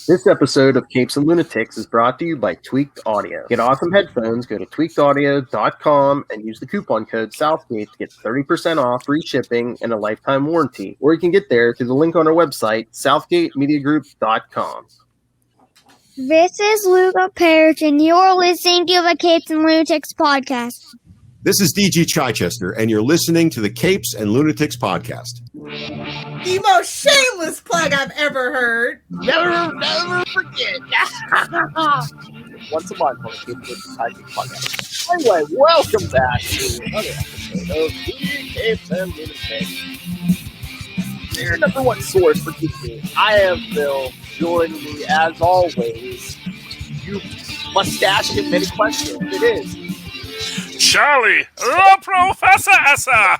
This episode of Capes and Lunatics is brought to you by Tweaked Audio. Get awesome headphones, go to tweakedaudio.com and use the coupon code Southgate to get 30% off, free shipping, and a lifetime warranty. Or you can get there through the link on our website, southgatemediagroup.com. This is Luca Parrish, and you're listening to the Capes and Lunatics podcast. This is DG Chichester, and you're listening to the Capes and Lunatics podcast. The most shameless plug I've ever heard. Never forget. Once a month on the Capes and Lunatics podcast. Anyway, welcome back to another episode of the Capes and Lunatics. Your number one source for TV. I am Bill. Joining me, as always, you mustache and many questions. It is Charlie, the Professor Essa.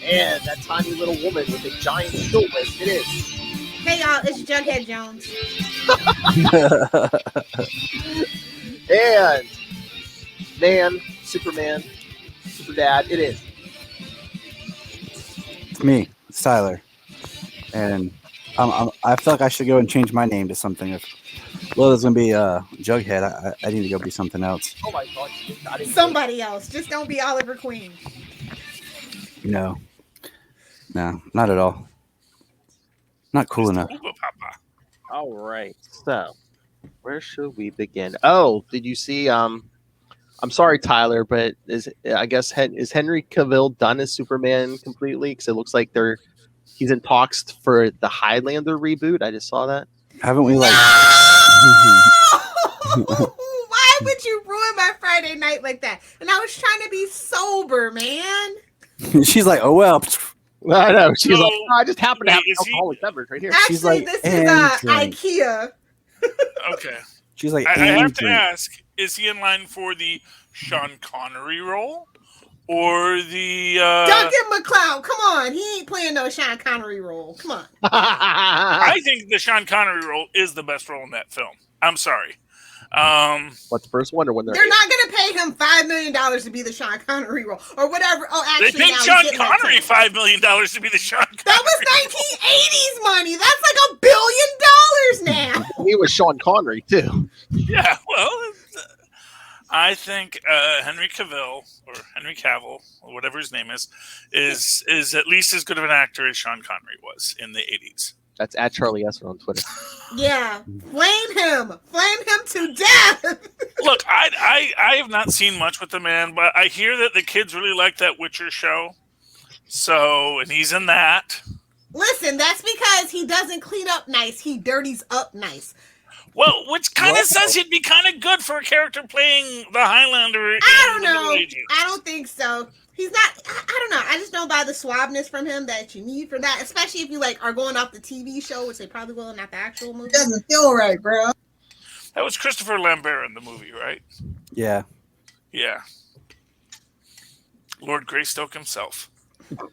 And that tiny little woman with a giant skill list. It is. Hey y'all, it's Jughead Jones. And man, Superman, Super Dad. It is. It's me, it's Tyler. And I feel like I should go and change my name to something. If Lola's going to be Jughead, I need to go be something else. Oh my God. Somebody else. Just don't be Oliver Queen. No, not at all. Not cool enough. All right. So, where should we begin? Oh, did you see? I'm sorry, Tyler, but is Henry Cavill done as Superman completely? Because it looks like he's in talks for the Highlander reboot. I just saw that. Haven't we like? Why would you ruin my Friday night like that? And I was trying to be sober, man. She's like, oh well. I know. She's So, like, I just happen to have is he- alcoholic beverage right here. Actually, She's like, this and is drink. IKEA. Okay. She's like, I and have to drink. ask, is he in line for the Sean Connery role? Or the... Duncan McLeod, come on. He ain't playing no Sean Connery role. Come on. I think the Sean Connery role is the best role in that film. I'm sorry. What's the first one or when They're not going to pay him $5 million to be the Sean Connery role. Or whatever. Oh, They actually, paid now he's Sean getting like Connery 10. $5 million to be the Sean Connery. That was 1980s money. That's like $1 billion now. He was Sean Connery too. Yeah, well, I think Henry Cavill, or Henry Cavill, or whatever his name is at least as good of an actor as Sean Connery was in the 80s. That's at Charlie Esser on Twitter. Yeah. Flame him. Flame him to death. Look, I have not seen much with the man, but I hear that the kids really like that Witcher show. So, and he's in that. Listen, that's because he doesn't clean up nice. He dirties up nice. Well, which kind of says he'd be kind of good for a character playing the Highlander. I don't know. I don't think so. He's not. I don't know. I just don't buy the suaveness from him that you need for that, especially if you are going off the TV show, which they probably will, not the actual movie. Doesn't feel right, bro. That was Christopher Lambert in the movie, right? Yeah. Yeah. Lord Greystoke himself. But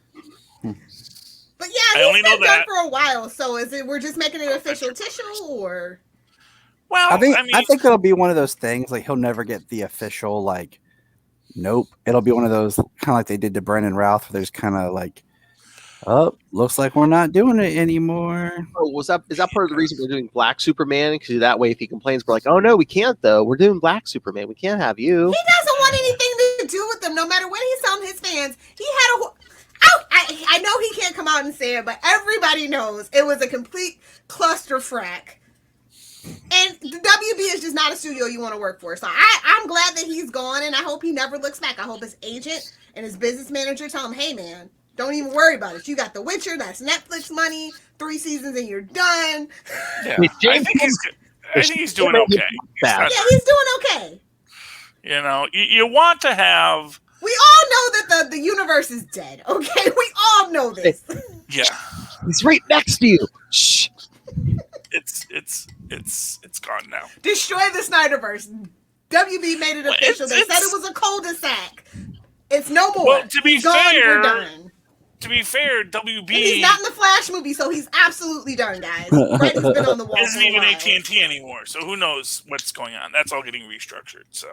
yeah, I he's only know been done that. for a while. So is it we're just making it official tissue or? Well, I think it'll be one of those things like he'll never get the official nope. It'll be one of those kind of like they did to Brendan Routh, where there's kind of like, oh, looks like we're not doing it anymore. Oh, is that part of the reason we're doing Black Superman? Because that way, if he complains, we're like, oh no, we can't though. We're doing Black Superman. We can't have you. He doesn't want anything to do with them. No matter what he's telling his fans, he had a. I know he can't come out and say it, but everybody knows it was a complete clusterfuck. And the WB is just not a studio you want to work for. So I'm glad that he's gone, and I hope he never looks back. I hope his agent and his business manager tell him, hey, man, don't even worry about it. You got The Witcher. That's Netflix money. 3 seasons and you're done. Yeah, I think he's doing okay. Yeah, he's doing okay. You know, you want to have... We all know that the universe is dead, okay? We all know this. Yeah. He's right next to you. Shh. It's gone now. Destroy the Snyderverse. WB made it official. They said it was a cul-de-sac. It's no more. Well, to be fair, we're done. WB... And he's not in the Flash movie, so he's absolutely done, guys. Brandon's been on the wall. Isn't even AT&T anymore, so who knows what's going on. That's all getting restructured, so...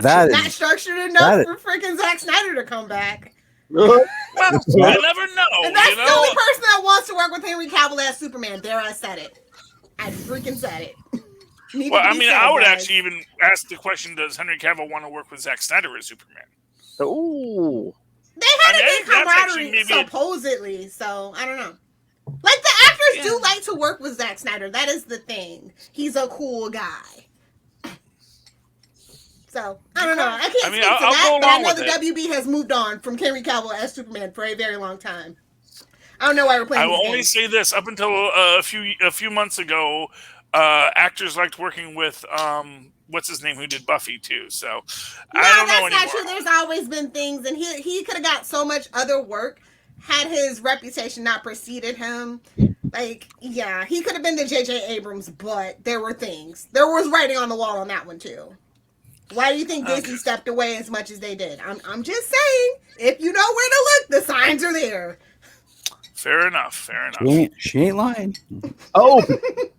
That is not structured enough for freaking Zack Snyder to come back. Well, I never know. And that's the only person that that wants to work with Henry Cavill as Superman. There, I said it. I freaking said it. Well, I mean, I would actually even ask the question: does Henry Cavill want to work with Zack Snyder as Superman? Ooh. They had a good camaraderie, supposedly. So I don't know. Like the actors do like to work with Zack Snyder. That is the thing. He's a cool guy. So I don't know. I can't speak to that, but I know the WB has moved on from Henry Cavill as Superman for a very long time. I don't know why we're playing. I will only say this: up until a few months ago, actors liked working with what's his name who did Buffy too. So I don't know anymore. That's not true. There's always been things, and he could have got so much other work had his reputation not preceded him. Like, yeah, he could have been the J.J. Abrams, but there were things. There was writing on the wall on that one too. Why do you think Disney stepped away as much as they did? I'm just saying, if you know where to look, the signs are there. Fair enough. She ain't lying. Oh,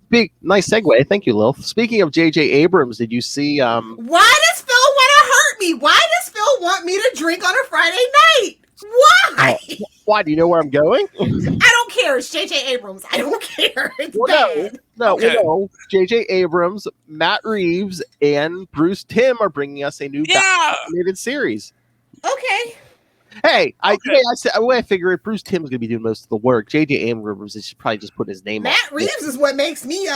big nice segue. Thank you, Lil. Speaking of J.J. Abrams, did you see? Why does Phil want to hurt me? Why does Phil want me to drink on a Friday night? Why? Why? Do you know where I'm going? I don't care. It's J.J. Abrams. I don't care. It's bad. No. J.J. Abrams, Matt Reeves, and Bruce Timm are bringing us a new animated series. Okay. Hey, I figured Bruce Timm's going to be doing most of the work. J.J. Abrams is probably just putting his name on it. Matt Reeves is what makes me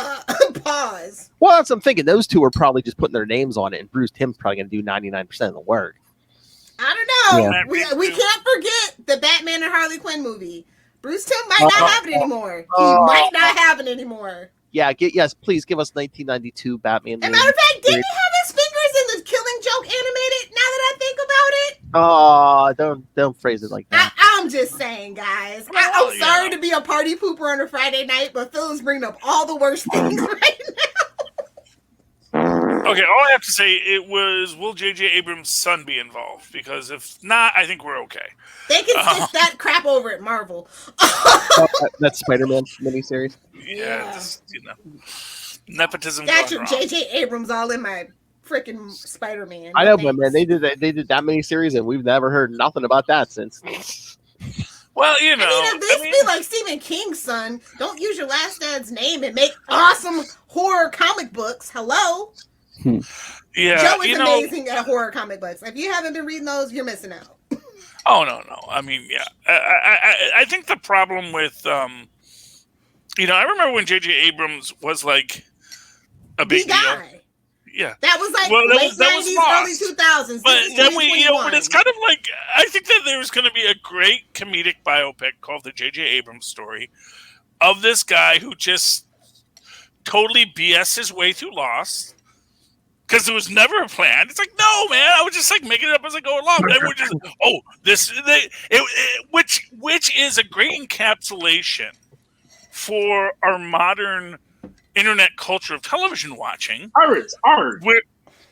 pause. Well, that's what I'm thinking. Those two are probably just putting their names on it, and Bruce Timm's probably going to do 99% of the work. I don't know. Yeah. We can't forget the Batman and Harley Quinn movie. Bruce Timm might not have it anymore. He might not have it anymore. Yeah, please give us 1992 Batman. As a matter of fact, didn't he have his fingers in the Killing Joke animated? Now that I think about it. Oh, don't phrase it like that. I'm just saying, guys. I'm sorry to be a party pooper on a Friday night, but Phil is bringing up all the worst things right now. Okay, all I have to say will J.J. Abrams' son be involved? Because if not, I think we're okay. They can stick that crap over at Marvel. That Spider-Man miniseries. Yeah. Just, nepotism. Got your J.J. Abrams all in my freaking Spider-Man. I know, but man, they did that miniseries, and we've never heard nothing about that since. Well, if this be like Stephen King's son, don't use your last dad's name and make awesome horror comic books. Hello. Yeah, Joe is amazing at horror comic books. If you haven't been reading those, you're missing out. Oh no! I mean, yeah, I think the problem with I remember when J.J. Abrams was like a big deal. Yeah, that was like late 90s, early 2000s. But then but it's kind of like I think that there's going to be a great comedic biopic called the J.J. Abrams story of this guy who just totally BS his way through Lost. Because there was never a plan. It's like, no, man. I was just like making it up as I go along. And we're just, which is a great encapsulation for our modern internet culture of television watching.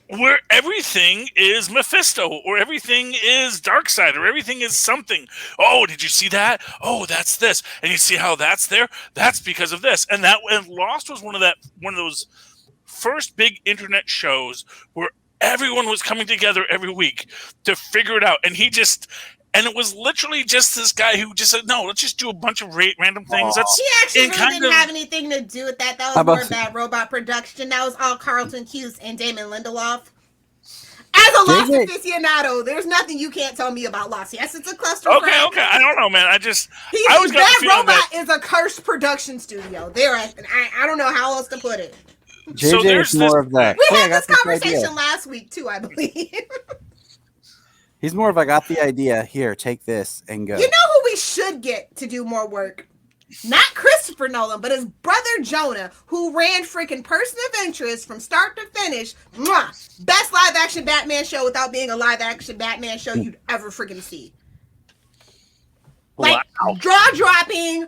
Where everything is Mephisto, or everything is Darkseid, or everything is something. Oh, did you see that? Oh, that's this. And you see how that's there? That's because of this. And Lost was one of those first big internet shows where everyone was coming together every week to figure it out, and it was literally just this guy who just said, "No, let's just do a bunch of random things." He actually didn't have anything to do with that. That was more Bad Robot production. That was all Carlton Cuse and Damon Lindelof. As a Lost aficionado, there's nothing you can't tell me about Lost. Yes, it's a cluster. Okay. I don't know, man. Bad Robot is a cursed production studio. I don't know how else to put it. JJ is more of that. We had this conversation last week too, I believe. He's more of I got the idea. Here, take this and go. You know who we should get to do more work? Not Christopher Nolan, but his brother Jonah, who ran freaking Person of Interest from start to finish. Best live action Batman show without being a live action Batman show you'd ever freaking see. Like jaw-dropping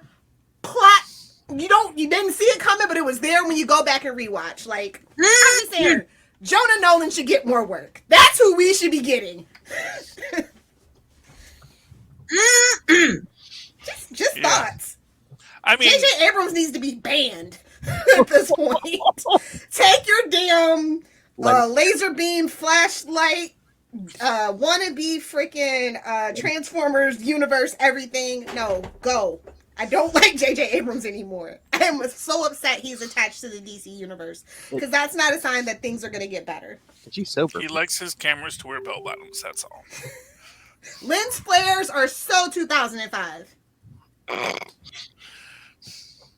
plot. You didn't see it coming, but it was there when you go back and rewatch. Like, I'm just saying, Jonah Nolan should get more work. That's who we should be getting. just thoughts. I mean, J.J. Abrams needs to be banned at this point. Take your damn laser beam flashlight, wannabe freaking Transformers universe, everything. No, go. I don't like J.J. Abrams anymore. I am so upset he's attached to the DC universe because that's not a sign that things are going to get better. She's sober. He likes his cameras to wear bell bottoms. That's all. Lens flares are so 2005.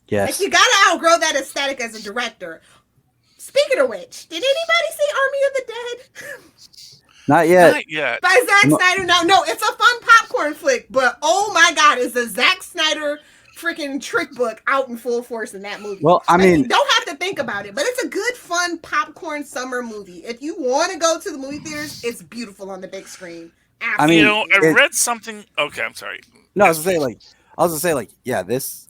Yes. Like, you gotta outgrow that aesthetic as a director. Speaking of which, did anybody see Army of the Dead? Not yet. Not yet. By Zack Snyder? No, it's a fun popcorn flick, but oh my god, is the Zack Snyder freaking trick book out in full force in that movie. Well, I mean, you don't have to think about it, but it's a good, fun popcorn summer movie. If you want to go to the movie theaters, it's beautiful on the big screen. Absolutely. I mean, I read something. Okay, I'm sorry. No, I was gonna say, yeah,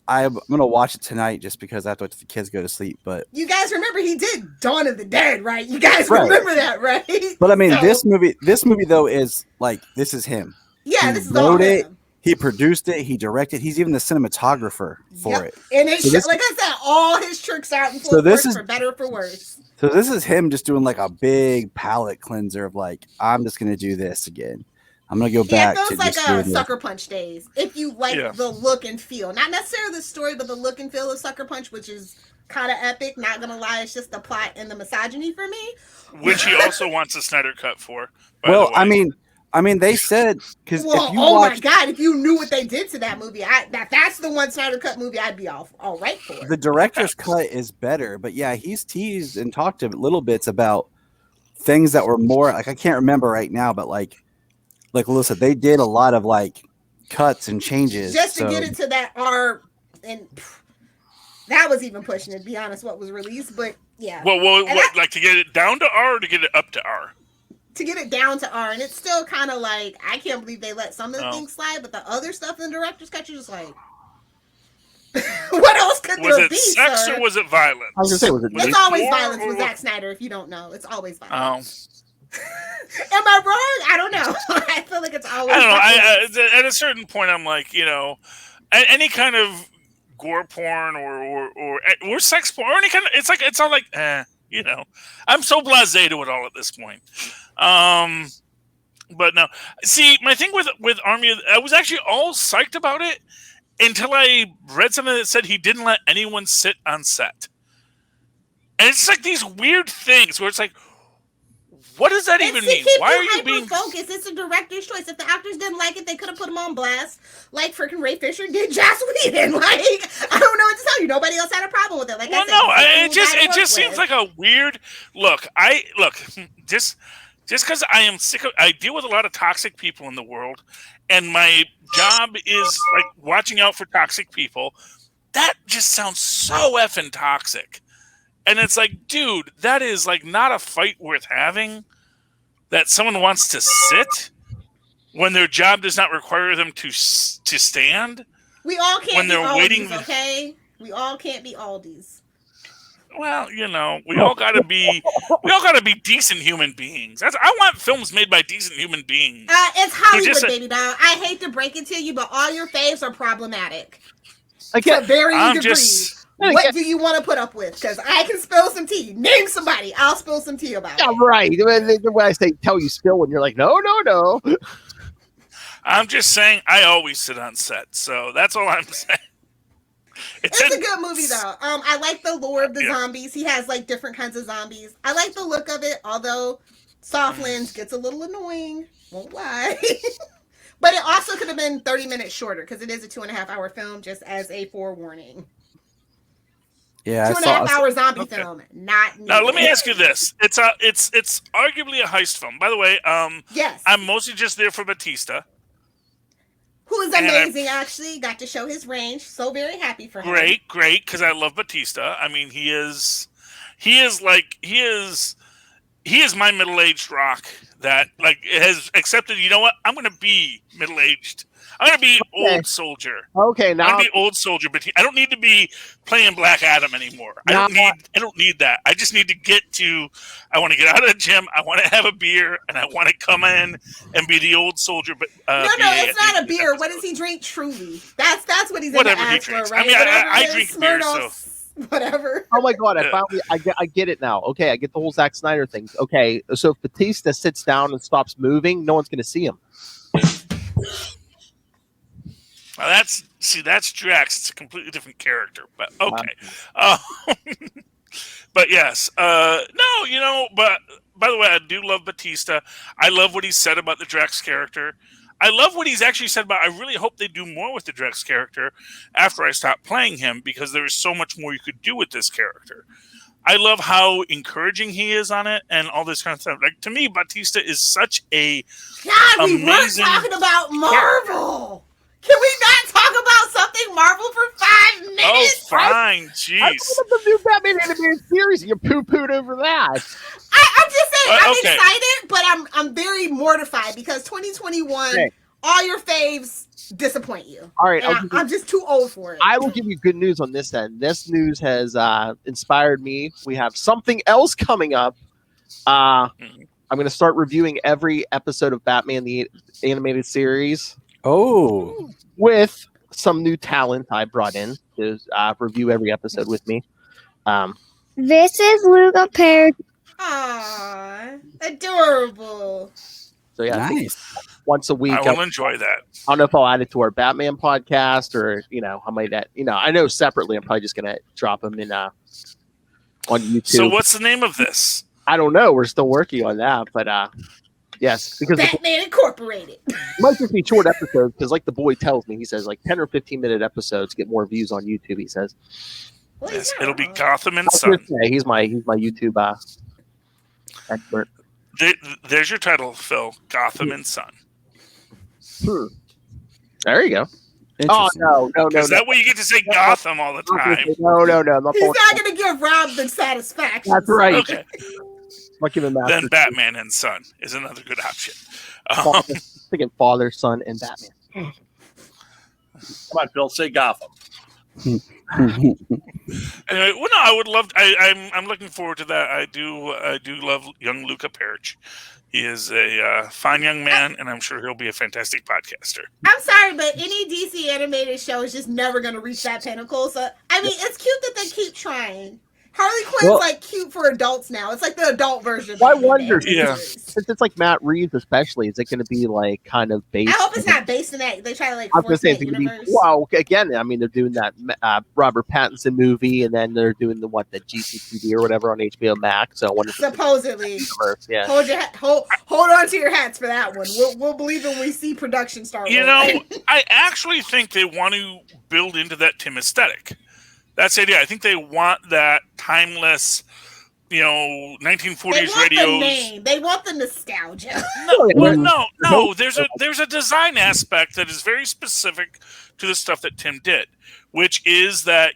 I'm gonna watch it tonight just because I have to let the kids go to sleep. But you guys remember he did Dawn of the Dead, right? You guys remember that, right? But I mean, this movie though is like, this is him. Yeah, he this is all him. He produced it. He directed. He's even the cinematographer for it. And it's like I said, all his tricks out in full force, for better or for worse. So this is him just doing like a big palate cleanser of like, I'm just gonna do this again. I'm gonna go back. It feels like a Sucker Punch days. If you like the look and feel, not necessarily the story, but the look and feel of Sucker Punch, which is kind of epic. Not gonna lie, it's just the plot and the misogyny for me. Which he also wants a Snyder cut for. Well, I mean, they said because my god, if you knew what they did to that movie, that's the one Snyder cut movie I'd be all right for. The director's cut is better, but yeah, he's teased and talked a little bits about things that were more like, I can't remember right now, but like Alyssa, they did a lot of like cuts and changes just to get it to that R, and that was even pushing it, to be honest, what was released. But yeah, like to get it down to R or to get it up to R? To get it down to R, and it's still kind of like, I can't believe they let some of the things slide, but the other stuff in the director's cut, you're just like, what else could there be? Was it sex or was it violence? I was gonna say, it's always violence with Zack Snyder. If you don't know, it's always violence. Am I wrong? I don't know. I feel like it's always. I don't know. At a certain point, I'm like, any kind of gore porn or sex porn or any kind of, it's all like, I'm so blasé to it all at this point. But no, see, my thing with Army, I was actually all psyched about it until I read something that said he didn't let anyone sit on set, and it's like these weird things where it's like, what does that even mean? Why are you being focused? It's a director's choice. If the actors didn't like it, they could have put them on blast, like freaking Ray Fisher did Joss Whedon. Like, I don't know what to tell you. Nobody else had a problem with it. Like, it just seems like a weird look. Just because I deal with a lot of toxic people in the world, and my job is like watching out for toxic people. That just sounds so effing toxic. And it's like, dude, that is like not a fight worth having. That someone wants to sit when their job does not require them to stand. We all can't be Aldi's, okay? We all can't be Aldi's. Well, we all gotta be decent human beings. I want films made by decent human beings. It's Hollywood, baby doll. I hate to break it to you, but all your faves are problematic. To varying degrees. What do you want to put up with? Because I can spill some tea. Name somebody. I'll spill some tea about it. Yeah, right. When I say tell you spill, when you're like, no. I'm just saying I always sit on set. So that's all I'm saying. It's a good movie, though. I like the lore of the zombies. He has, like, different kinds of zombies. I like the look of it, although Soft Lens gets a little annoying. Won't lie. But it also could have been 30 minutes shorter, because it is a 2.5-hour film, just as a forewarning. Yeah, 2.5-hour zombie film, not needed. Now let me ask you this: it's arguably a heist film. By the way, yes, I'm mostly just there for Batista, who is amazing. Actually, got to show his range. So very happy for him. Great, because I love Batista. I mean, he is my middle-aged Rock that like has accepted. You know what? I'm going to be middle-aged. I'm gonna be old soldier. Okay, now I'm gonna be old soldier, but I don't need to be playing Black Adam anymore. I don't need that. I just need to get to. I want to get out of the gym. I want to have a beer, and I want to come in and be the old soldier. But no, it's not a beer. What does he drink? Truly, that's what he's whatever gonna ask he drinks. for, right? I drink beer, so. Whatever. Oh my god! I get it now. Okay, I get the whole Zack Snyder thing. Okay, so if Batista sits down and stops moving, no one's gonna see him. Well, that's Drax. It's a completely different character, but okay. Uh, but yes, no, but by the way, I do love Batista. I love what he said about the Drax character. I love what he's actually said about. I really hope they do more with the Drax character after I stop playing him, because there is so much more you could do with this character. I love how encouraging he is on it and all this kind of stuff. Like, to me, Batista is such a God, we weren't amazing talking about Marvel. Can we not talk about something Marvel for 5 minutes? Oh, fine, I jeez. love the new Batman animated series. You poo-pooed over that. I'm just saying, I'm okay. excited, but I'm very mortified because 2021, Okay. all your faves disappoint you. All right, And I'm just too old for it. I will give you good news on this end. This news has inspired me. We have something else coming up. I'm going to start reviewing every episode of Batman the Animated Series. Oh, with some new talent I brought in to review every episode with me. This is Luca Perry. Aww, adorable. So yeah, I think nice. once a week. I will enjoy that. I don't know if I'll add it to our Batman podcast or I might add. I know separately. I'm probably just gonna drop them in on YouTube. So what's the name of this? I don't know. We're still working on that, but yes, because Batman Incorporated. it might just be short episodes. Because like the boy tells me, he says like 10 or 15-minute episodes get more views on YouTube. He says. Well, Yes, yeah. it'll be Gotham and I was Sun. gonna say, he's my YouTube expert. There's your title, Phil. Gotham and Sun. There you go. Oh Interesting. no! Is that way you get to say Gotham all the time? No. I'm not He's pulling- not going to give Rob the satisfaction. That's right. Okay. I'm not giving Master Then Batman and Son is another good option. thinking Father, Son, and Batman. Come on, Phil, say Gotham. Anyway, well, no, I would love. I'm looking forward to that. I do love young Luca Perich. He is a fine young man, and I'm sure he'll be a fantastic podcaster. I'm sorry, but any DC animated show is just never going to reach that pinnacle. So, I mean, it's cute that they keep trying. Harley Quinn's like cute for adults now. It's like the adult version. I wonder, Yeah. since it's like Matt Reeves, especially, is it going to be like kind of based? I hope it's not based in that. They try to like I was going to force say that it's going to universe. be. Well, again, I mean, they're doing that Robert Pattinson movie, and then they're doing the GCPD or whatever on HBO Max. So I wonder if it's Supposedly. universe. Yeah. Hold on to your hats for that one. We'll believe when we see production start. You rolling. know, I actually think they want to build into that Tim aesthetic. That's the idea. I think they want that timeless, 1940s they want radios. the name. They want the nostalgia. No. There's a design aspect that is very specific to the stuff that Tim did, which is that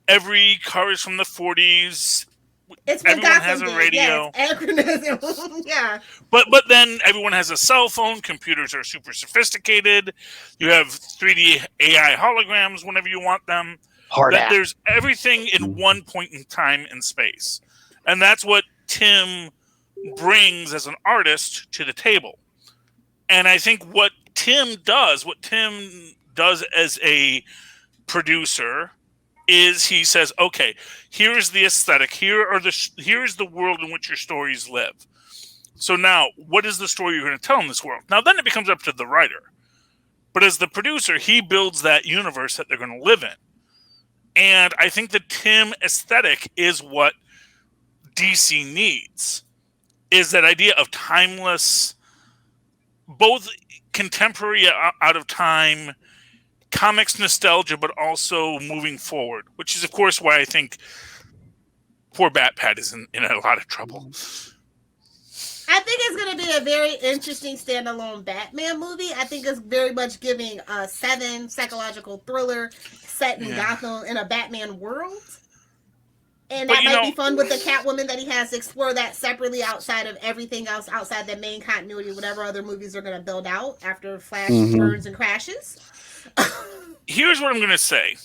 every car is from the 40s. It's Everyone has a radio. Yes, anachronism. Yeah. But then everyone has a cell phone. Computers are super sophisticated. You have 3D AI holograms whenever you want them. There's everything in one point in time and space. And that's what Tim brings as an artist to the table. And I think what Tim does as a producer is he says, okay, here's the aesthetic. Here's the world in which your stories live. So now, what is the story you're going to tell in this world? Now, then it becomes up to the writer. But as the producer, he builds that universe that they're going to live in. And I think the Tim aesthetic is what DC needs, is that idea of timeless, both contemporary, out of time, comics nostalgia, but also moving forward, which is, of course, why I think poor Batpat is in a lot of trouble. I think it's going to be a very interesting standalone Batman movie. I think it's very much giving a Seven psychological thriller set in Gotham in a Batman world. And that might be fun with the Catwoman that he has to explore that separately outside of everything else, outside the main continuity, whatever other movies are going to build out after Flash burns and crashes. Here's what I'm going to say.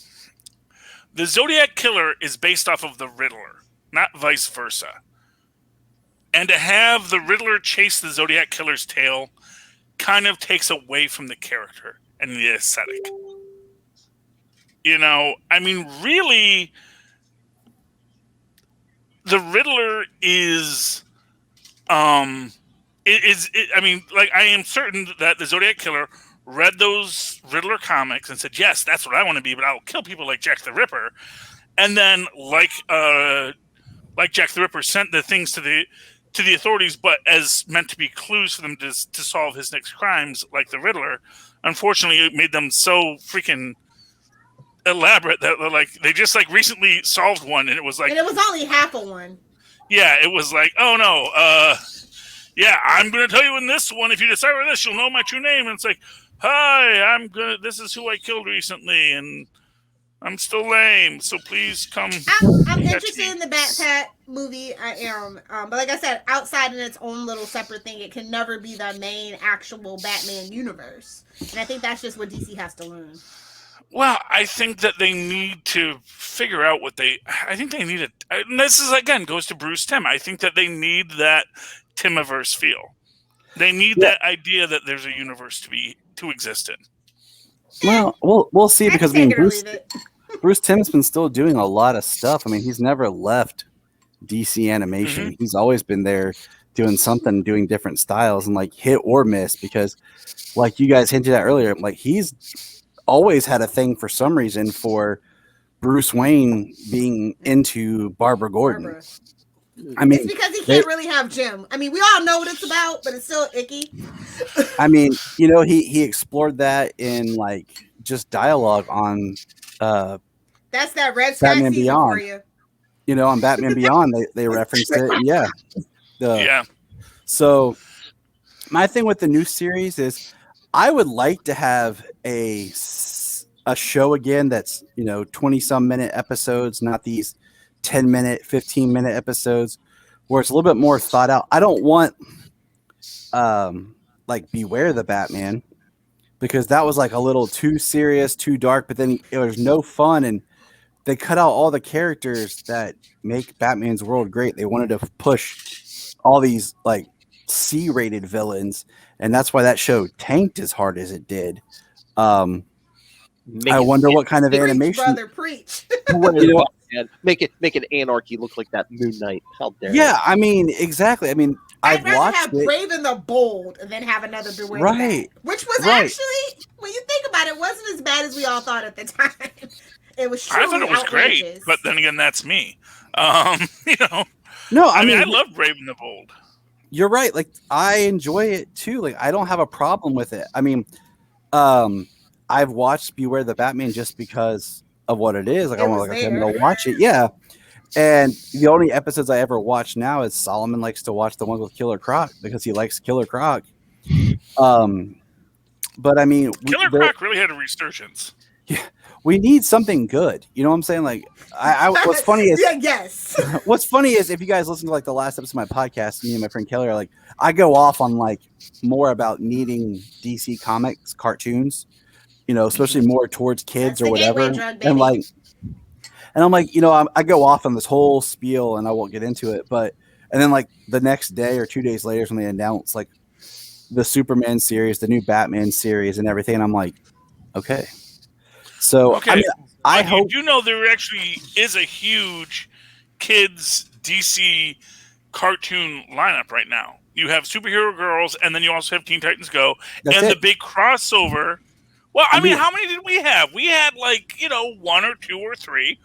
The Zodiac Killer is based off of the Riddler, not vice versa. And to have the Riddler chase the Zodiac Killer's tail kind of takes away from the character and the aesthetic. I mean, really, the Riddler is, I am certain that the Zodiac Killer read those Riddler comics and said, yes, that's what I want to be, but I'll kill people like Jack the Ripper. And then, like Jack the Ripper sent the things to the authorities, but as meant to be clues for them to solve his next crimes, like the Riddler. Unfortunately, it made them so freaking elaborate that they just recently solved one, and it was and it was only half of one. Yeah, it was like, oh no, yeah, I'm gonna tell you in this one, if you decipher this, you'll know my true name. And it's like, hi, this is who I killed recently, and I'm still lame, so please come. I'm interested in the Batpat movie. I am, but like I said, outside in its own little separate thing, it can never be the main actual Batman universe. And I think that's just what DC has to learn. Well, I think that they need to figure out what I think they need and this is, again, goes to Bruce Timm. I think that they need that Timmiverse feel. They need that idea that there's a universe to exist in. Well, we'll see, because Bruce Timm's been still doing a lot of stuff. I mean, he's never left DC animation. Mm-hmm. He's always been there doing something, doing different styles, and hit or miss, because like you guys hinted at earlier, he's always had a thing for some reason for Bruce Wayne being into Barbara Gordon. I mean, it's because he can't really have Jim. I mean, we all know what it's about, but it's still icky. I mean, he explored that in just dialogue on that's that Red Batman season Beyond. For you. On Batman Beyond, they referenced it. Yeah. Yeah. So my thing with the new series is I would like to have a show again that's 20-some minute episodes, not these 10-minute, 15-minute episodes, where it's a little bit more thought out. I don't want Beware the Batman, because that was a little too serious, too dark, but then it was no fun, and they cut out all the characters that make Batman's world great. They wanted to push all these C-rated villains, and that's why that show tanked as hard as it did. I wonder what kind of animation. Brother, preach. Make it Anarchy look like that Moon Knight. How dare you? Yeah, I mean, exactly. I mean, I'd rather have Brave and the Bold than have another Beware. Right. Which was actually, when you think about it, wasn't as bad as we all thought at the time. It was truly I thought it was outrageous. Great, but then again, that's me. No, I mean, I love Brave and the Bold. You're right. I enjoy it too. I don't have a problem with it. I mean, I've watched Beware the Batman just because of what it is. I'm gonna watch it. Yeah. And the only episodes I ever watch now is Solomon likes to watch the ones with Killer Croc because he likes Killer Croc. But I mean, Killer Croc really had a resurgence. Yeah, we need something good. You know what I'm saying? What's funny is yes. What's funny is if you guys listen to the last episode of my podcast, me and my friend Kelly are I go off on more about needing DC Comics cartoons, especially more towards kids or whatever, and I'm I go off on this whole spiel and I won't get into it, and then the next day or 2 days later when they announce the Superman series, the new Batman series, and everything, and I'm okay. So okay. I hope there actually is a huge kids DC cartoon lineup right now. You have Superhero Girls, and then you also have Teen Titans Go, the big crossover. Well, I mean, how many did we have? We had 1 or 2 or 3.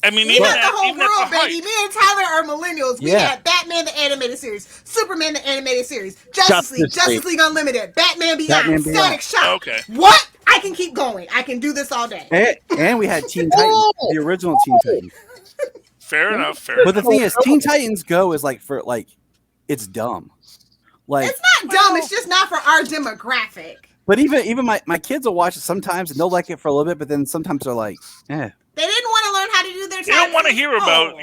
I mean, we even had the whole world, baby. Height. Me and Tyler are millennials. We had Batman the Animated Series, Superman the Animated Series, Justice League Unlimited, Batman Beyond, Static Shock. Okay. What? I can keep going. I can do this all day. And we had Teen Titans, the original Teen Titans. Fair enough. But the thing is, Teen Titans Go is it's dumb. It's not dumb. It's just not for our demographic. But even my kids will watch it sometimes, and they'll like it for a little bit, but then sometimes they're eh. They didn't want to learn how to do their taxes. They don't want to hear about,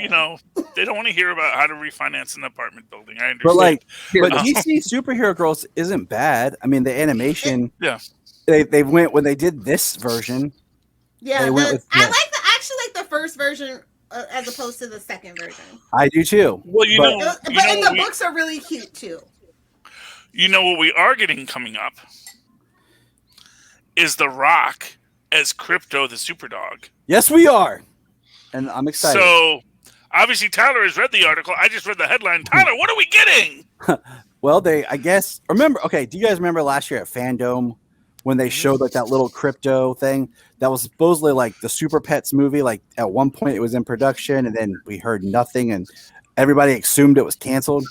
they don't want to hear about how to refinance an apartment building. I understand. But DC Superhero Girls isn't bad. I mean, the animation. Yeah. They went when they did this version. Yeah, I like the first version as opposed to the second version. I do too. Well, the books are really cute too. You know what we are getting coming up is The Rock as Crypto the Superdog. Yes, we are, and I'm excited. So, obviously, Tyler has read the article. I just read the headline. Tyler, what are we getting? Well, I guess remember. Okay, do you guys remember last year at Fandom when they showed like that little crypto thing that was supposedly like the Super Pets movie. Like at one point it was in production, and then we heard nothing, and everybody assumed it was canceled.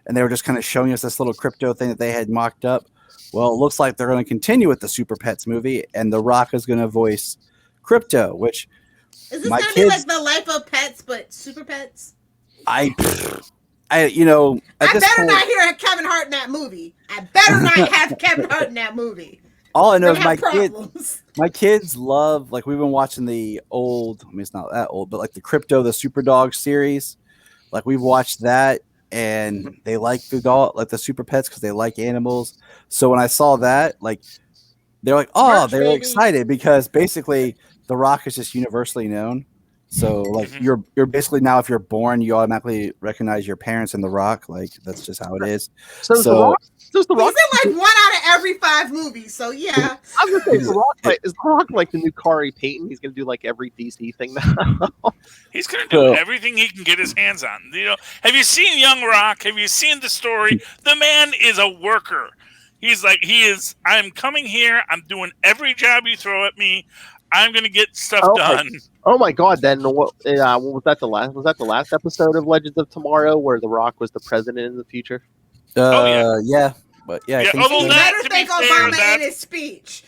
And they were just kind of showing us this little crypto thing that they had mocked up. Well, it looks like they're going to continue with the Super Pets movie, and The Rock is going to voice Crypto, which is this going to be like the Life of Pets, but Super Pets? I you know, I better not hear Kevin Hart in that movie. I better not have Kevin Hart in that movie. All I know is my kids love, like, we've been watching the old, I mean, it's not that old, but like the Crypto, the Super Dog series. Like, we've watched that, and they like the dog, like the Super Pets, because they like animals. So when I saw that, like, they're like, oh, they were excited because basically The Rock is just universally known. So like you're basically now, if you're born, you automatically recognize your parents in The Rock. Like, that's just how it is. So The Rock, he's in like 1 out of every 5 movies. So yeah, I was gonna say, is The Rock like the new Corey Payton? He's gonna do like every DC thing now. He's gonna do everything he can get his hands on. You know, have you seen Young Rock? Have you seen the story? The man is a worker. He's like, I'm coming here. I'm doing every job you throw at me. I'm gonna get stuff done. Oh my God! Then what was that? Was that the last episode of Legends of Tomorrow where The Rock was the president in the future? Yeah. But yeah, I think you better thank Obama in his speech.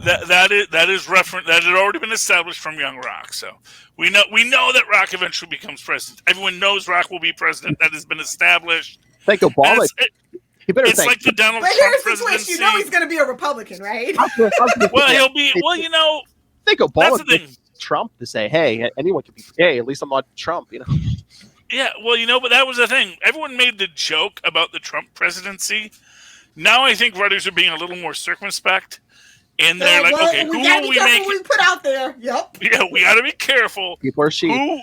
that is reference that had already been established from Young Rock. So we know that Rock eventually becomes president. Everyone knows Rock will be president. That has been established. Thank Obama. It's like the Donald Trump here's the presidency. twist: you know he's going to be a Republican, right? Well, he'll be. Well, you know, I think Obama Trump to say, "Hey, anyone can be gay. At least I'm not Trump." You know. Yeah, well, you know, but that was the thing. Everyone made the joke about the Trump presidency. Now I think writers are being a little more circumspect, and they're like, "Okay, who will we make? We put out there. Yep. Yeah, we got to be careful. People are sheep. Who,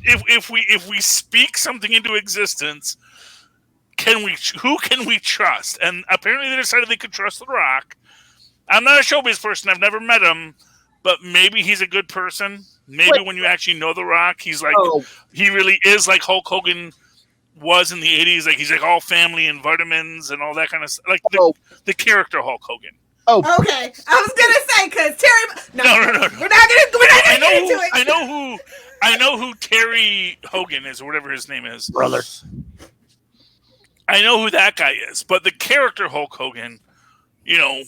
if we speak something into existence." Who can we trust? And apparently they decided they could trust The Rock. I'm not a showbiz person. I've never met him, but maybe he's a good person. Maybe when you actually know The Rock, he's like, he really is like Hulk Hogan was in the 80s. Like, he's like all family and vitamins and all that kind of stuff. Like the character Hulk Hogan. Oh, okay. I was gonna say, because Terry. No. We're not gonna get into it. I know who Terry Hogan is, or whatever his name is. Brother. I know who that guy is, but the character Hulk Hogan, you know,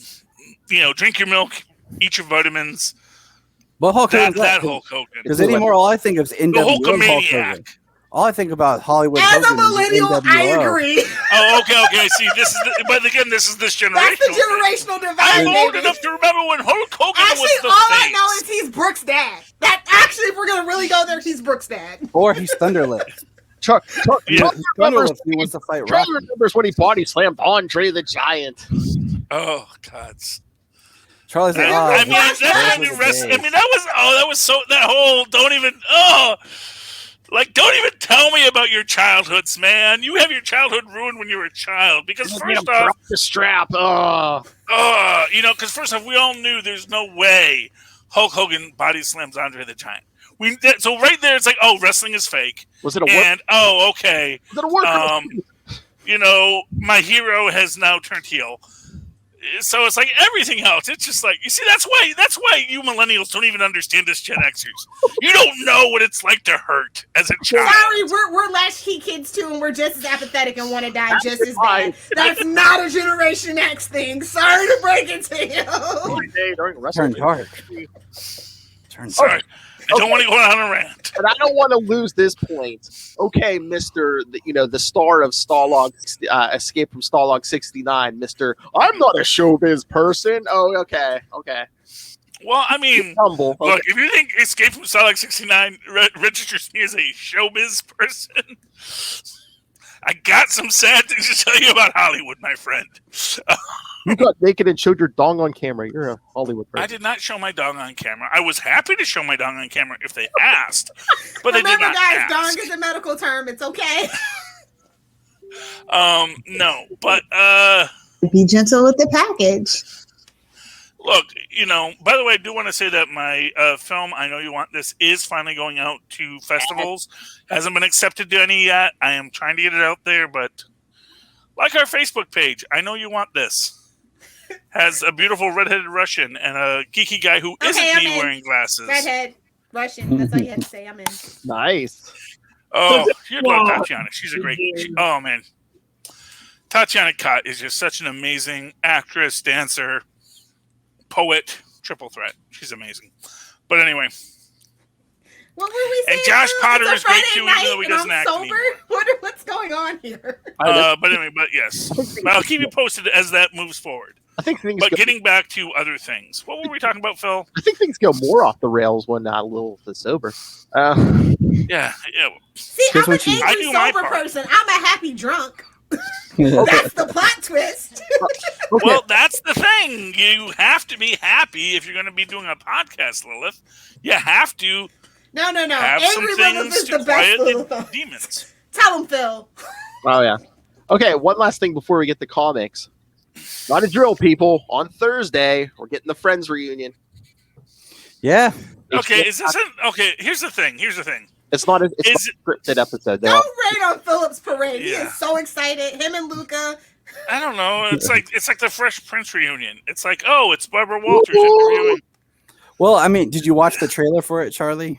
drink your milk, eat your vitamins. Well, Hulk Hogan. That Hulk Hogan. Because anymore, all I think of is NWO Hulk Hogan. All I think about Hollywood. As a millennial, I agree. Oh, okay. See, but again, this is this generational. That's the generational divide. I'm old enough to remember when Hulk Hogan was the all I know is he's Brooks' dad. If we're gonna really go there, he's Brooks' dad. Or he's Thunderlips. Chuck remembers he wants to fight Rocky. Charlie remembers when he body slammed Andre the Giant. Oh God! Charlie's like, that was so. That whole don't even tell me about your childhoods, man. You have your childhood ruined when you were a child because first off, the strap. Because first off, we all knew there's no way Hulk Hogan body slams Andre the Giant. So right there, it's like, wrestling is fake. Was it a work? Okay. Was it a work? My hero has now turned heel. So it's like everything else. It's just like, you see, that's why you millennials don't even understand us Gen Xers. You don't know what it's like to hurt as a child. Sorry, we're latchkey kids too, and we're just as apathetic and want to die just as bad. That's not a Generation X thing. Sorry to break it to you. Turn dark. Sorry. I don't want to go on a rant. But I don't want to lose this point. Okay, Mr. The star of Starlog, Escape from Starlog 69, Mr. I'm not a showbiz person. Oh, okay. Well, I mean, humble. Look, if you think Escape from Starlog 69 registers me as a showbiz person, I got some sad things to tell you about Hollywood, my friend. You got naked and showed your dong on camera. You're a Hollywood person. I did not show my dong on camera. I was happy to show my dong on camera if they asked, but they did not ask. Dong is a medical term. It's okay. No, but be gentle with the package. Look, by the way, I do want to say that my film, I Know You Want This, is finally going out to festivals. Hasn't been accepted to any yet. I am trying to get it out there, but like our Facebook page, I Know You Want This. has a beautiful redheaded Russian and a geeky guy who isn't me wearing glasses. Redhead Russian. That's all you have to say. I'm in. Nice. Oh, you'd love Tatiana. She's a great. Oh man, Tatiana Kott is just such an amazing actress, dancer, poet, triple threat. She's amazing. But anyway. What were we saying? And Josh Potter is great too, even though he doesn't act anymore. What's going on here? But anyway, but yes. But I'll keep you posted as that moves forward. I think things. But getting back to other things, what were we talking about, Phil? I think things go more off the rails when not a little sober. Yeah. See, I'm an angry sober person. I'm a happy drunk. That's the plot twist. Well, that's the thing. You have to be happy if you're going to be doing a podcast, Lilith. You have to. No. Have Angry Lilith is the best Lilith. Demons. Tell him, Phil. Oh, yeah. Okay, one last thing before we get to comics. Not a drill, people. On Thursday, we're getting the Friends reunion. Yeah. Okay, is this okay, here's the thing. It's not a scripted episode. Don't rain on Philip's parade. Yeah. He is so excited. Him and Luca. I don't know. It's like the Fresh Prince reunion. It's like, oh, it's Barbara Walters interviewing. Well, I mean, did you watch the trailer for it, Charlie?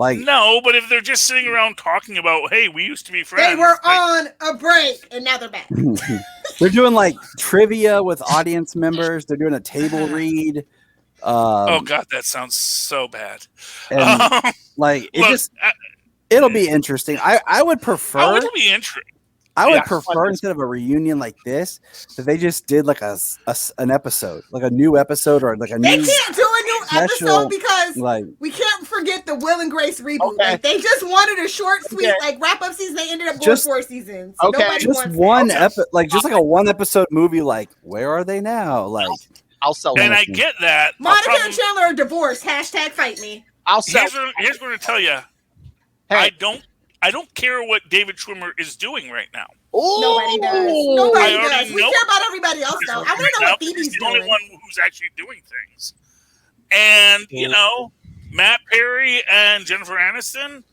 No, but if they're just sitting around talking about, hey, we used to be friends. They were on a break, and now they're back. They're doing trivia with audience members. They're doing a table read. Oh God, that sounds so bad. And, it'll be interesting. I would prefer. Oh, it'll be interesting. I would prefer instead of a reunion like this that they just did like an episode, like a new episode or like a They new. They can't do a new episode because like we can't forget the Will and Grace reboot. Okay. Like they just wanted a short, sweet wrap up season. They ended up going 4 seasons. Okay, nobody just wants one episode, just like a 1 episode movie. Like where are they now? Like I'll sell. And I get that. Monica and Chandler are divorced. # fight me. I'll sell. Here's what I'm going to tell you. Hey. I don't care what David Schwimmer is doing right now. Ooh. Nobody does. We care about everybody else, though. I want to know what Phoebe's doing. He's the only one who's actually doing things. And, Matt Perry and Jennifer Aniston,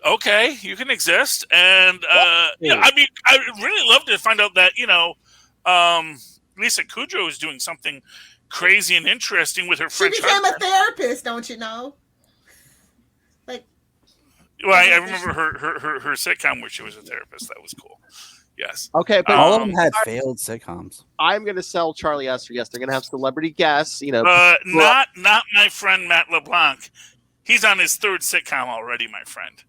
okay, you can exist. And, I mean, I would really love to find out that, Lisa Kudrow is doing something crazy and interesting with her French husband. She became a therapist, don't you know? Well, I remember her sitcom where she was a therapist. That was cool. Yes. Okay, but all of them had failed sitcoms. I'm going to sell Charlie Esther. Yes, they're going to have celebrity guests. Not my friend Matt LeBlanc. He's on his 3rd sitcom already, my friend.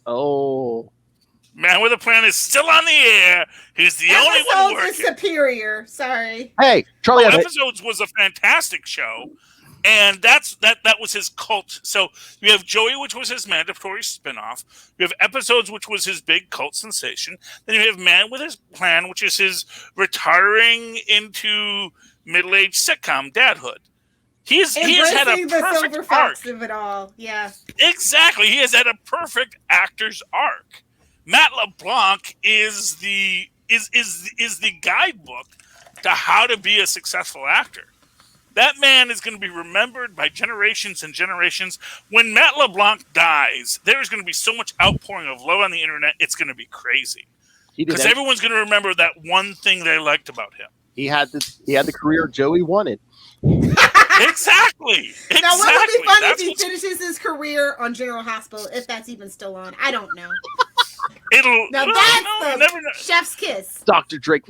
Oh. Man with a Plan is still on the air. He's the only one working. Episodes is superior. Sorry. Hey, Charlie. Episodes was a fantastic show. And that was his cult. So you have Joey, which was his mandatory spinoff. You have Episodes, which was his big cult sensation. Then you have Man with His Plan, which is his retiring into middle-aged sitcom dadhood. He has had a perfect silver arc fox of it all. Yeah, exactly. He has had a perfect actor's arc. Matt LeBlanc is the guidebook to how to be a successful actor. That man is going to be remembered by generations and generations. When Matt LeBlanc dies, there is going to be so much outpouring of love on the internet. It's going to be crazy because everyone's going to remember that one thing they liked about him. He had the career Joey wanted. Exactly. Now, wouldn't it be funny if he finishes his career on General Hospital, if that's even still on? I don't know. Never know. Chef's kiss. Dr. Drake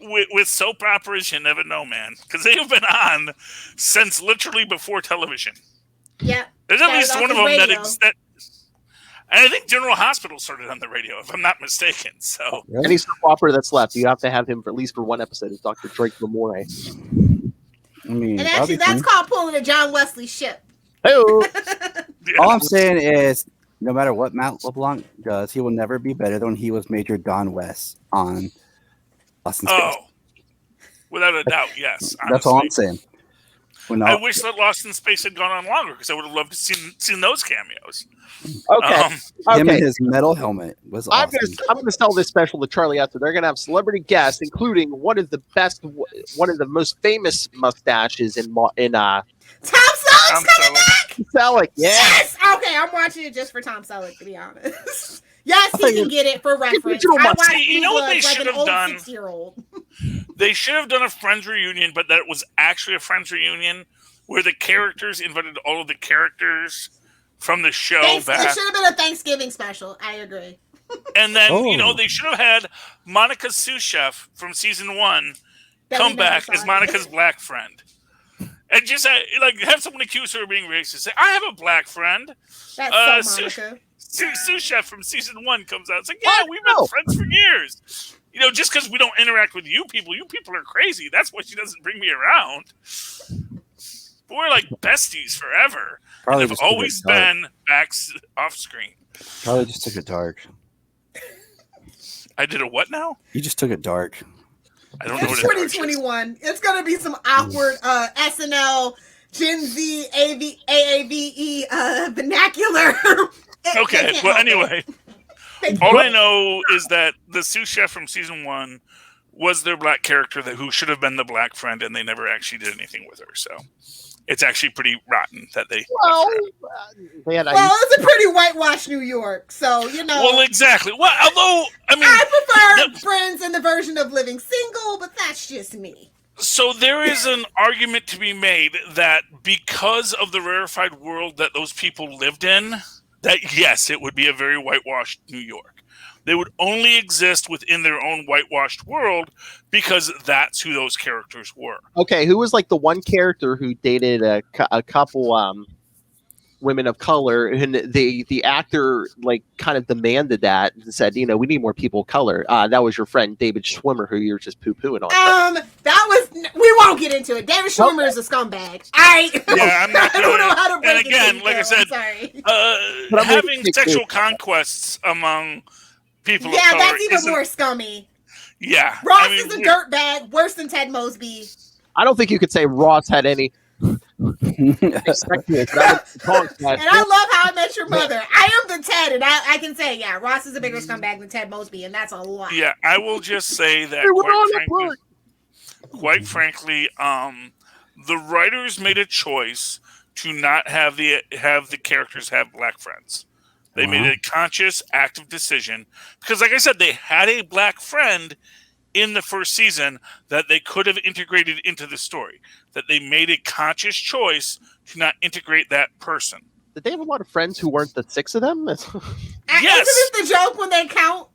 with soap operas, you never know, man, because they have been on since literally before television. Yeah, there's at least one of them that. And I think General Hospital started on the radio, if I'm not mistaken. So any soap opera that's left, you have to have him for at least for 1 episode. Is Dr. Drake Lamore? I mean, and actually, that's called pulling a John Wesley ship. All I'm saying is, no matter what Matt LeBlanc does, he will never be better than when he was Major Don West on Lost in Space. Oh, without a doubt, yes. Honestly. That's all I'm saying. I wish that Lost in Space had gone on longer because I would have loved to seen those cameos. Okay. Him and his metal helmet was awesome. I'm going to sell this special to Charlie Esther. They're going to have celebrity guests, including one of the most famous mustaches in Tom Selleck's coming back. Selleck, yes. Okay, I'm watching it just for Tom Selleck, to be honest. Yes, he can get it for reference. I watched you know what they like should an have old done? 6-year-old. They should have done a Friends reunion, but that was actually a Friends reunion where the characters invited all of the characters from the show back. It should have been a Thanksgiving special. I agree. And then, they should have had Monica's sous chef from season 1 come back as Monica's black friend. And just have someone accuse her of being racist. Say, I have a black friend. That's so Monica. Sous chef from season 1 comes out. It's like, yeah, we've been friends for years. Just because we don't interact with you people are crazy. That's why she doesn't bring me around. But we're like besties forever. Probably and have always been off screen. Probably just took it dark. I did a what now? You just took it dark. I don't know what 2021. It's gonna be some awkward SNL, Gen Z, AAVE vernacular. Okay, well, anyway, all I know is that the sous chef from season 1 was their black character who should have been the black friend, and they never actually did anything with her. So it's actually pretty rotten that they. It's a pretty whitewashed New York, so Well, exactly. Well, although I prefer Friends in the version of Living Single, but that's just me. So there is an argument to be made that because of the rarefied world that those people lived in, that yes, it would be a very whitewashed New York. They would only exist within their own whitewashed world because that's who those characters were. Okay, who was like the one character who dated a couple women of color, and the actor like kind of demanded that and said, we need more people of color. That was your friend David Schwimmer, who you're just poo-pooing on. We won't get into it. David Schwimmer is a scumbag. I don't know how to break it. And again, like I said, having sexual conquests among people of color. Yeah, that's even more scummy. Yeah. Ross is a dirtbag, worse than Ted Mosby. I don't think you could say Ross had any. And I love How I Met Your Mother. I am the Ted, and I can say, yeah, Ross is a bigger scumbag than Ted Mosby, and that's a lot. Yeah, I will just say that quite frankly, the writers made a choice to not have the characters have black friends. They made a conscious, active decision because, like I said, they had a black friend in the first season that they could have integrated into the story. That they made a conscious choice to not integrate that person. Did they have a lot of friends who weren't the 6 of them? Yes. Isn't it the joke when they count?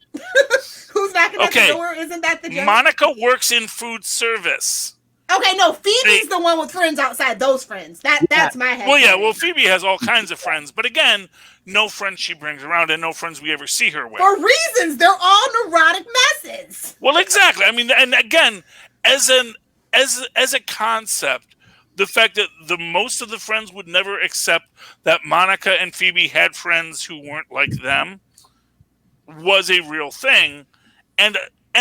Who's knocking at the door? Isn't that the joke? Monica works in food service. Okay, no, Phoebe's the one with friends outside those friends. That's my head. Well, yeah, Phoebe has all kinds of friends, but again, no friends she brings around and no friends we ever see her with. For reasons, they're all neurotic messes. Well, exactly. I mean, and again, as a concept, the fact that most of the friends would never accept that Monica and Phoebe had friends who weren't like them was a real thing, and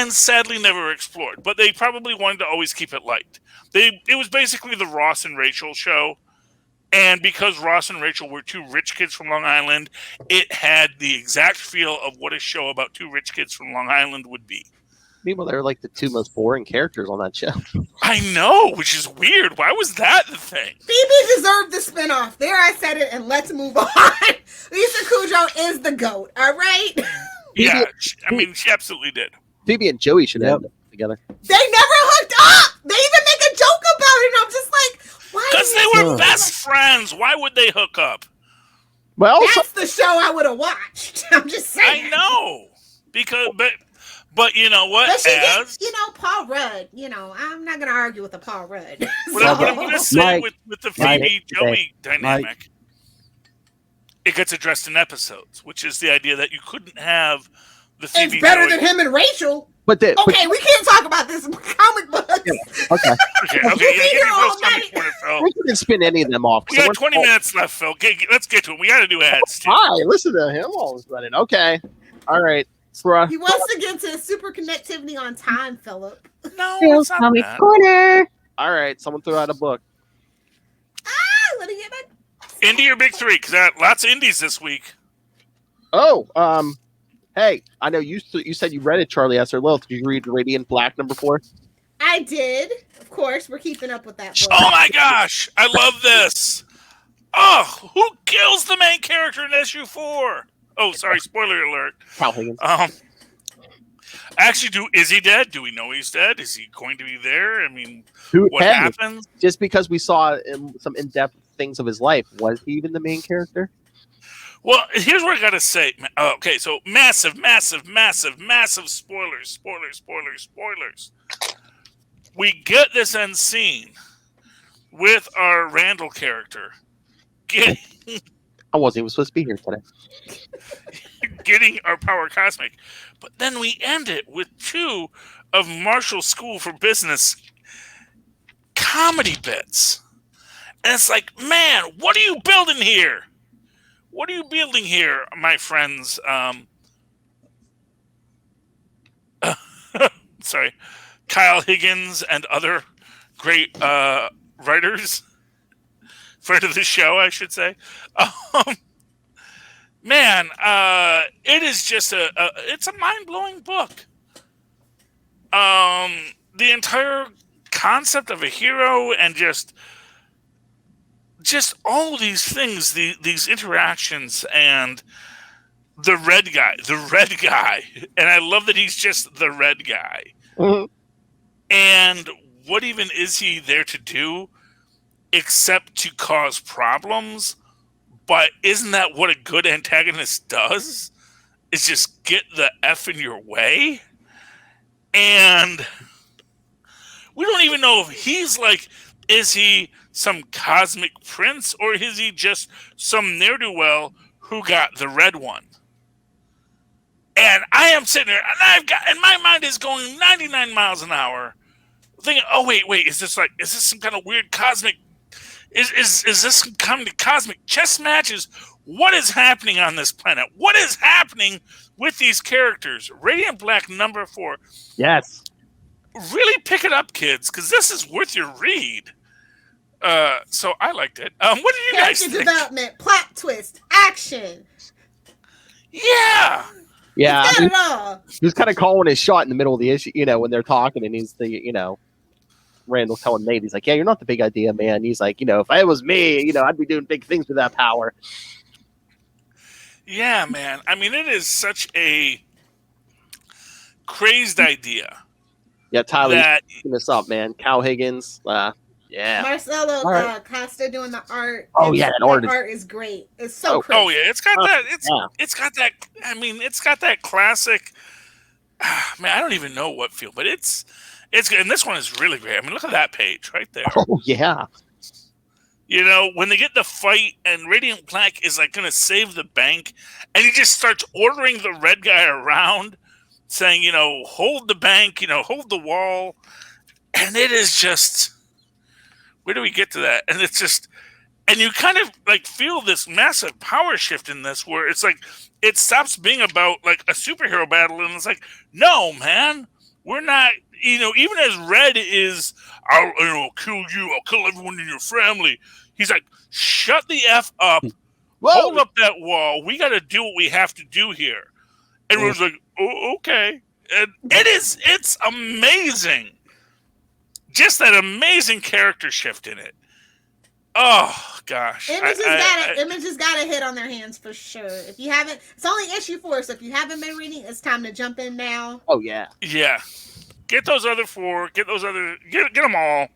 sadly never explored. But they probably wanted to always keep it light. It was basically the Ross and Rachel show. And because Ross and Rachel were 2 rich kids from Long Island, it had the exact feel of what a show about 2 rich kids from Long Island would be. Meanwhile, they're like the 2 most boring characters on that show. I know, which is weird. Why was that the thing? Phoebe deserved the spinoff. There, I said it, and let's move on. Lisa Kudrow is the GOAT, all right? Yeah, she absolutely did. Phoebe and Joey should end up together. They never hooked up! They even make a joke about it, and I'm just like, why? Because they were best friends. Why would they hook up? Well, that's the show I would have watched. I'm just saying. I know. But you know what? But she gets, Paul Rudd. I'm not going to argue with a Paul Rudd. What I'm going to say with the Phoebe-Joey dynamic, it gets addressed in episodes, which is the idea that you couldn't have the Phoebe. It's better than him and Rachel. We can't talk about this in comic books. Yeah, okay. We can spin any of them off. We got 20 minutes left, Phil. Let's get to it. We got to do ads, too. Hi, listen to him all of a sudden. Okay. All right. He wants to get to super connectivity on time, Philip. No, Phil's Comic Corner. All right. Someone throw out a book. Let me get back. Indie or Big 3? Because I got lots of indies this week. Oh, hey, I know you said you read it, Charlie S. or Lilith. Did you read Radiant Black #4? I did. Of course, we're keeping up with that book. Oh my gosh, I love this. Oh, who kills the main character in issue 4? Oh, sorry, spoiler alert. Cal Higgins. Actually, is he dead? Do we know he's dead? Is he going to be there? I mean, Who what happens? Just because we saw some in-depth things of his life, was he even the main character? Well, here's what I gotta say. Okay, so massive spoilers. We get this end scene with our Randall character I wasn't even supposed to be here today. getting our power cosmic, but then we end it with 2 of Marshall School for Business comedy bits, and it's like, man, what are you building here? What are you building here, my friends? Sorry, Kyle Higgins and other great writers, friend of the show, I should say. Man, it is just it's a mind-blowing book. The entire concept of a hero and just all these things, these interactions, and the red guy, and I love that he's just the red guy. Mm-hmm. And what even is he there to do except to cause problems? But isn't that what a good antagonist does? Is just get the F in your way? And we don't even know if he's like, is he some cosmic prince, or is he just some ne'er-do-well who got the red one? And I am sitting there, and my mind is going 99 miles an hour, thinking, oh wait, is this some kind of weird cosmic? Is this some kind of cosmic chess matches? What is happening on this planet? What is happening with these characters? Radiant Black #4. Yes. Really pick it up, kids, because this is worth your read. So I liked it. What did you guys think? Character development, plot twist, action. Yeah. Yeah. It's got it all. He was kind of calling his shot in the middle of the issue, when they're talking, and he's Randall's telling Nate, he's like, yeah, you're not the big idea, man. He's like, if it was me, I'd be doing big things with that power. Yeah, man. I mean, it is such a crazed idea. Yeah, Tyler, picking this up, man. Cal Higgins, yeah. Marcelo Costa doing the art. Oh yeah, that art is great. It's so crisp. Oh yeah, it's got that. It's got that. I mean, it's got that classic. Man, I don't even know what feel, but it's good. And this one is really great. I mean, look at that page right there. Oh yeah. When they get the fight and Radiant Black is like going to save the bank, and he just starts ordering the red guy around, saying, hold the bank, hold the wall, and it is just. Where do we get to that? And it's just, and you kind of like feel this massive power shift in this, where it's like it stops being about like a superhero battle, and it's like, no, man, we're not. Even as Red is, I'll kill you, I'll kill everyone in your family. He's like, shut the F up, hold up that wall. We got to do what we have to do here. And Red's like, oh, okay, and it's amazing. Just that amazing character shift in it. Oh gosh! Image has got a hit on their hands for sure. If you haven't, it's only issue 4, so if you haven't been reading, it's time to jump in now. Oh yeah, yeah. Get those other 4. Get them all.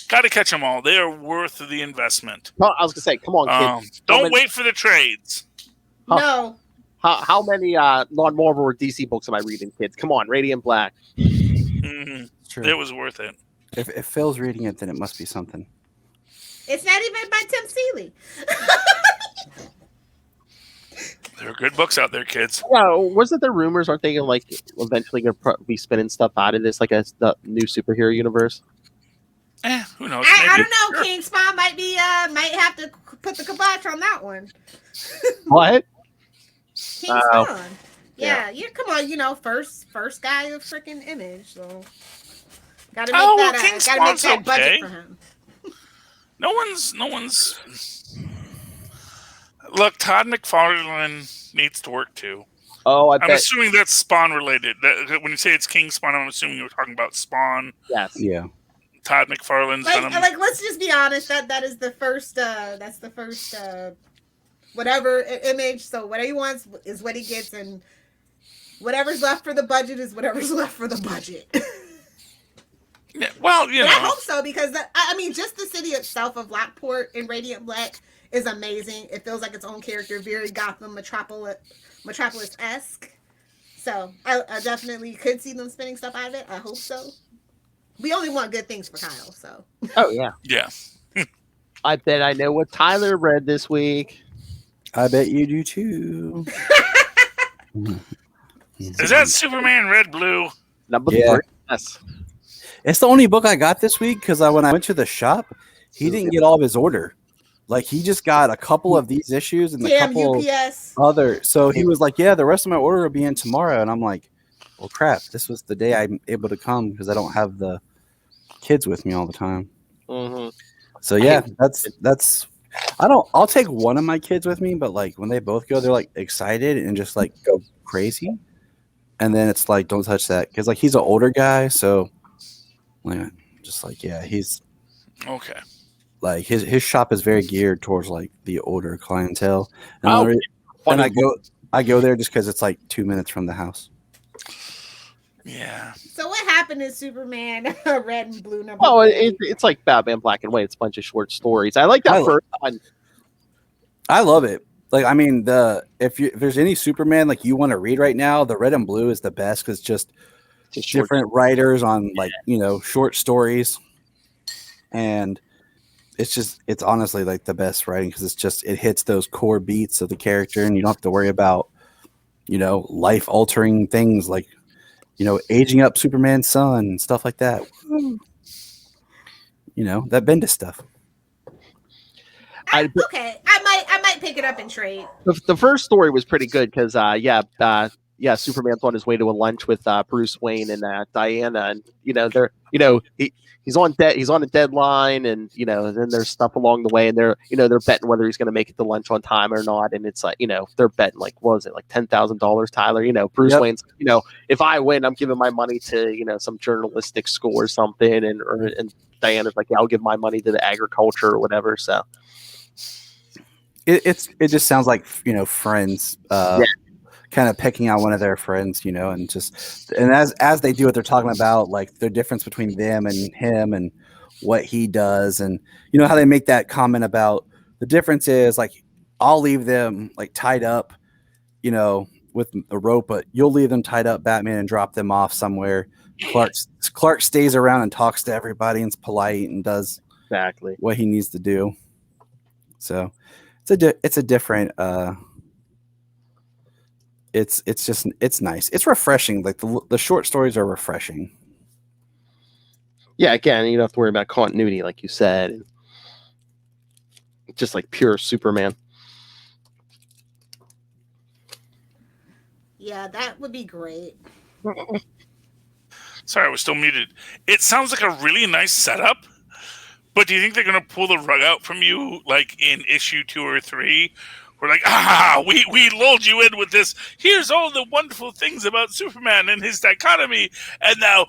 Got to catch them all. They are worth the investment. I was gonna say, come on, kids. Don't wait for the trades. No. How many non-Marvel or DC books am I reading, kids? Come on, Radiant Black. Mm-hmm. It was worth it. If Phil's reading it, then it must be something. It's not even by Tim Seeley. There are good books out there, kids. Yeah, wasn't there rumors? Aren't they like eventually going to be spinning stuff out of this, like the new superhero universe? Who knows? I don't know. King Spawn might have to put the kibosh on that one. What? King Spawn. Yeah. Come on. First guy of freaking Image. So gotta make that budget for him. No one's. Look, Todd McFarlane needs to work too. Oh, I'm assuming that's Spawn related. When you say it's King Spawn, I'm assuming you're talking about Spawn. Yes. Yeah. Todd McFarlane's like let's just be honest. That is the first. That's the first whatever image. So whatever he wants is what he gets, and whatever's left for the budget is whatever's left for the budget. Yeah, well, you But know. I hope so, because I mean, just the city itself of Lockport in Radiant Black is amazing. It feels like its own character, very Gotham Metropolis-esque. So I definitely could see them spinning stuff out of it. I hope so. We only want good things for Kyle, so. Oh yeah. Yeah. I bet I know what Tyler read this week. I bet you do too. Is that Superman Red Blue? Number 3. Yes. It's the only book I got this week because when I went to the shop, he didn't get all of his order. Like, he just got a couple of these issues and a couple UPS. other. So he was like, yeah, the rest of my order will be in tomorrow. And I'm like, well, crap. This was the day I'm able to come because I don't have the kids with me all the time. Mm-hmm. So, yeah, that's I'll take one of my kids with me, but like when they both go, they're like excited and just like go crazy. And then it's like, don't touch that. Because like he's an older guy. So, like, just like, yeah, he's Okay. like his shop is very geared towards like the older clientele. And, Oh, I go there just because it's like 2 minutes from the house. Yeah. So what happened in Superman Red and Blue number? Oh, 3? it's like Batman Black and White. It's a bunch of short stories. I like that first one. I love it. Like, I mean, if there's any Superman like you want to read right now, the Red and Blue is the best because just different writers on like short stories, and it's honestly like the best writing because it hits those core beats of the character, and you don't have to worry about life altering things like aging up Superman's son and stuff like that. That Bendis stuff. Okay, I might pick it up and trade. The first story was pretty good because Superman's on his way to a lunch with Bruce Wayne and Diana, and they're he's on a deadline, and then there's stuff along the way, and they're betting whether he's going to make it to lunch on time or not, and it's like they're betting like, what was it, like $10,000, Tyler? Bruce Wayne's if I win, I'm giving my money to some journalistic school or something, and Diana's like, yeah, I'll give my money to the agriculture or whatever. So it just sounds like friends. Kind of picking out one of their friends, and as they do it, they're talking about like the difference between them and him and what he does, and how they make that comment about the difference is like I'll leave them like tied up, with a rope, but you'll leave them tied up, Batman, and drop them off somewhere. Clark stays around and talks to everybody and's polite and does exactly what he needs to do. So it's a different. It's nice. It's refreshing. Like the short stories are refreshing. Yeah, again, you don't have to worry about continuity, like you said. Just like pure Superman. Yeah, that would be great. Sorry, I was still muted. It sounds like a really nice setup, but do you think they're going to pull the rug out from you like in issue 2 or 3? We're like, we lulled you in with this. Here's all the wonderful things about Superman and his dichotomy. And now